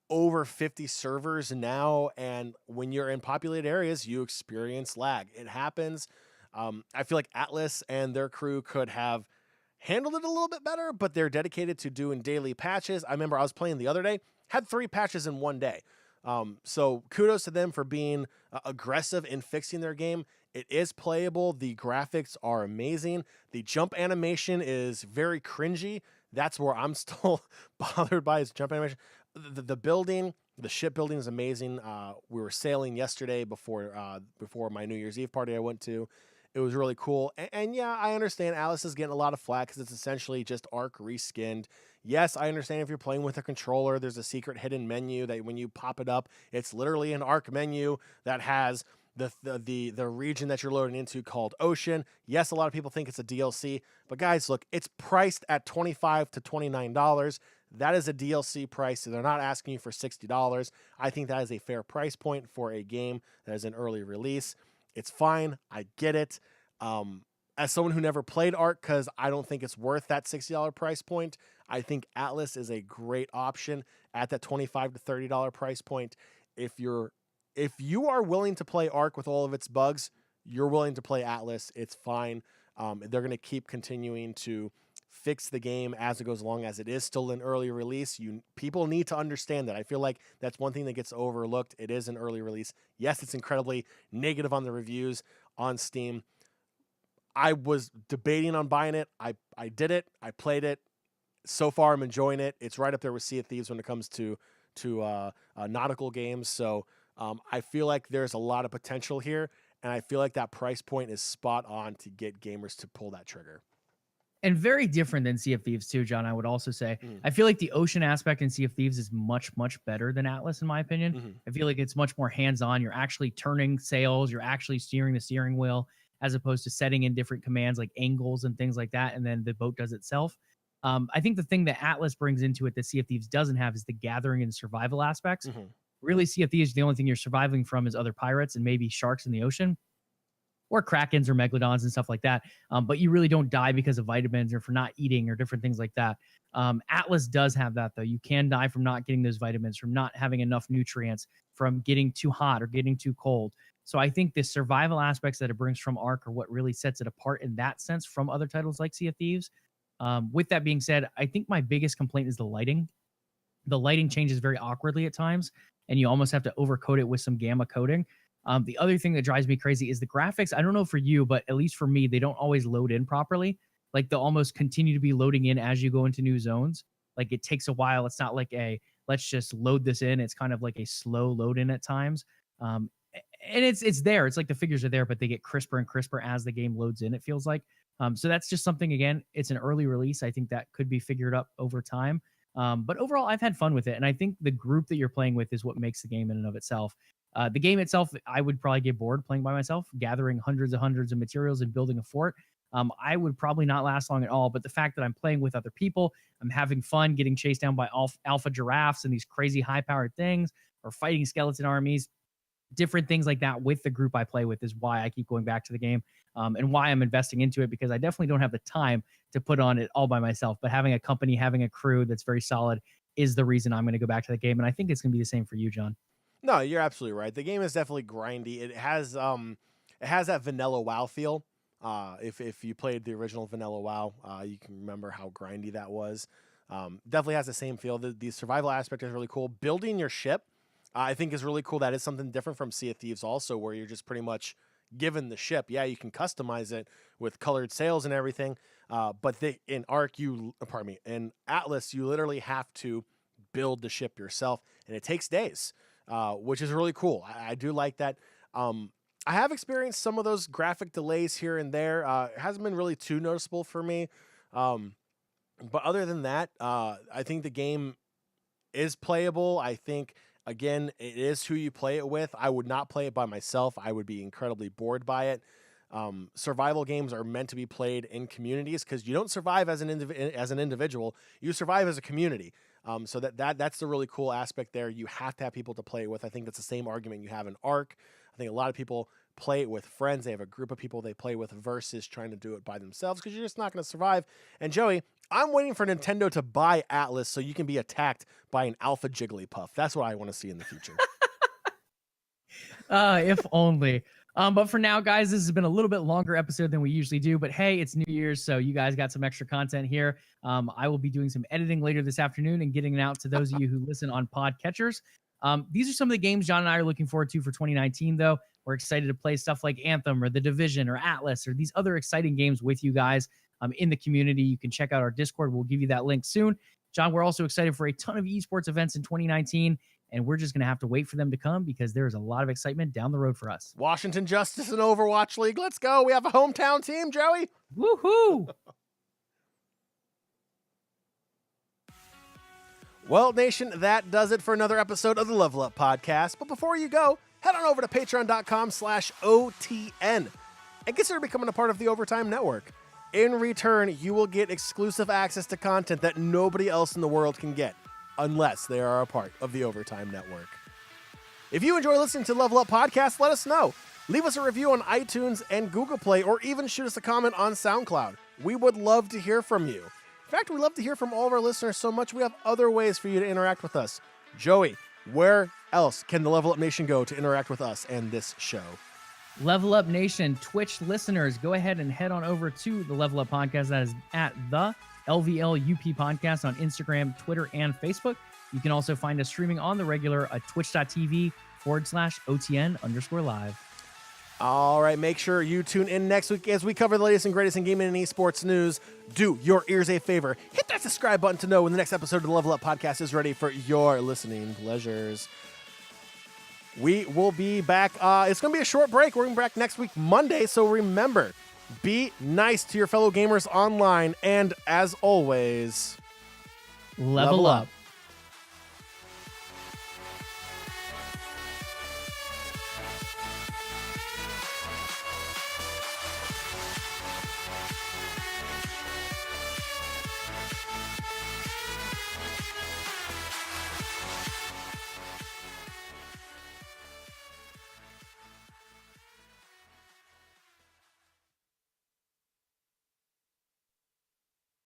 over 50 servers now. And when you're in populated areas, you experience lag. It happens. I feel like Atlas and their crew could have handled it a little bit better, but they're dedicated to doing daily patches. I remember I was playing the other day, had 3 patches in one day. So kudos to them for being aggressive in fixing their game. It is playable. The graphics are amazing. The jump animation is very cringy. That's where I'm still bothered by is jump animation. The building, the shipbuilding is amazing. We were sailing yesterday before my New Year's Eve party I went to. It was really cool. And yeah, I understand Alice is getting a lot of flack because it's essentially just Arc reskinned. Yes, I understand if you're playing with a controller, there's a secret hidden menu that when you pop it up, it's literally an Arc menu that has the region that you're loading into called Ocean. Yes, a lot of people think it's a DLC, but guys, look, it's priced at $25 to $29. That is a DLC price, so they're not asking you for $60. I think that is a fair price point for a game that is an early release. It's fine. I get it. As someone who never played Arc, because I don't think it's worth that $60 price point, I think Atlas is a great option at that $25 to $30 price point. If you are willing to play Arc with all of its bugs, you're willing to play Atlas. It's fine. They're going to keep continuing to fix the game as it goes along, as it is still an early release. People need to understand that. I feel like that's one thing that gets overlooked. It is an early release. Yes, it's incredibly negative on the reviews on Steam. I was debating on buying it. I did it. I played it. So far, I'm enjoying it. It's right up there with Sea of Thieves when it comes to nautical games. So I feel like there's a lot of potential here, and I feel like that price point is spot on to get gamers to pull that trigger. And very different than Sea of Thieves too, John, I would also say. I feel like the ocean aspect in Sea of Thieves is much, much better than Atlas, in my opinion. I feel like it's much more hands-on. You're actually turning sails. You're actually steering the steering wheel as opposed to setting in different commands like angles and things like that, and then the boat does itself. I think the thing that Atlas brings into it that Sea of Thieves doesn't have is the gathering and survival aspects. Really, Sea of Thieves, the only thing you're surviving from is other pirates and maybe sharks in the ocean, or krakens or megalodons and stuff like that. But you really don't die because of vitamins or for not eating or different things like that. Atlas does have that, though. You can die from not getting those vitamins, from not having enough nutrients, from getting too hot or getting too cold. So I think the survival aspects that it brings from Arc are what really sets it apart in that sense from other titles like Sea of Thieves. With that being said, I think my biggest complaint is the lighting. The lighting changes very awkwardly at times, and you almost have to overcoat it with some gamma coating. The other thing that drives me crazy is the graphics. I don't know for you, but at least for me, they don't always load in properly. Like they'll almost continue to be loading in as you go into new zones. Like it takes a while. It's not like let's just load this in. It's kind of like a slow load in at times. And it's there. It's like the figures are there, but they get crisper and crisper as the game loads in, it feels like. So that's just something, again, it's an early release. I think that could be figured up over time. But overall, I've had fun with it. And I think the group that you're playing with is what makes the game in and of itself. The game itself, I would probably get bored playing by myself, gathering hundreds of materials and building a fort. I would probably not last long at all. But the fact that I'm playing with other people, I'm having fun getting chased down by alpha giraffes and these crazy high-powered things, or fighting skeleton armies, different things like that with the group I play with is why I keep going back to the game, and why I'm investing into it, because I definitely don't have the time to put on it all by myself. But having a company, having a crew that's very solid is the reason I'm going to go back to the game. And I think it's going to be the same for you, John. No, you're absolutely right. The game is definitely grindy. It has that vanilla WoW feel. If you played the original vanilla WoW, you can remember how grindy that was. Definitely has the same feel. The survival aspect is really cool. Building your ship, I think, is really cool. That is something different from Sea of Thieves also, where you're just pretty much given the ship. Yeah, you can customize it with colored sails and everything. But in in Atlas, you literally have to build the ship yourself, and it takes days. Which is really cool. I do like that. I have experienced some of those graphic delays here and there. It hasn't been really too noticeable for me. But other than that, I think the game is playable. I think, again, it is who you play it with. I would not play it by myself. I would be incredibly bored by it. Survival games are meant to be played in communities because you don't survive as an individual. You survive as a community. So that's the really cool aspect there. You have to have people to play it with. I think that's the same argument you have in Ark. I think a lot of people play it with friends. They have a group of people they play with versus trying to do it by themselves because you're just not going to survive. And Joey, I'm waiting for Nintendo to buy Atlas so you can be attacked by an alpha Jigglypuff. That's what I want to see in the future. If only. But for now, guys, this has been a little bit longer episode than we usually do. But hey, it's New Year's, so you guys got some extra content here. I will be doing some editing later this afternoon and getting it out to those of you who listen on podcatchers. These are some of the games Jon and I are looking forward to for 2019, though. We're excited to play stuff like Anthem or The Division or Atlas or these other exciting games with you guys in the community. You can check out our Discord. We'll give you that link soon. Jon, we're also excited for a ton of esports events in 2019, and we're just going to have to wait for them to come because there is a lot of excitement down the road for us. Washington Justice and Overwatch League. Let's go. We have a hometown team, Joey. Woohoo! Well, Nation, that does it for another episode of the LvLUp Podcast. But before you go, head on over to patreon.com/OTN and consider becoming a part of the Overtime Network. In return, you will get exclusive access to content that nobody else in the world can get, unless they are a part of the Overtime Network. If you enjoy listening to LvLUp Podcast, let us know. Leave us a review on iTunes and Google Play, or even shoot us a comment on SoundCloud. We would love to hear from you. In fact, we love to hear from all of our listeners so much we have other ways for you to interact with us. Joey, where else can the LvLUp Nation go to interact with us and this show? LvLUp Nation, Twitch listeners, go ahead and head on over to the LvLUp Podcast. That is at the LvLUp Podcast on Instagram, Twitter, and Facebook. You can also find us streaming on the regular at twitch.tv/OTN_live. All right, make sure you tune in next week as we cover the latest and greatest in gaming and esports news. Do your ears a favor. Hit that subscribe button to know when the next episode of the LvLUp Podcast is ready for your listening pleasures. We will be back. It's going to be a short break. We're going to be back next week, Monday. So remember, be nice to your fellow gamers online. And as always, level up.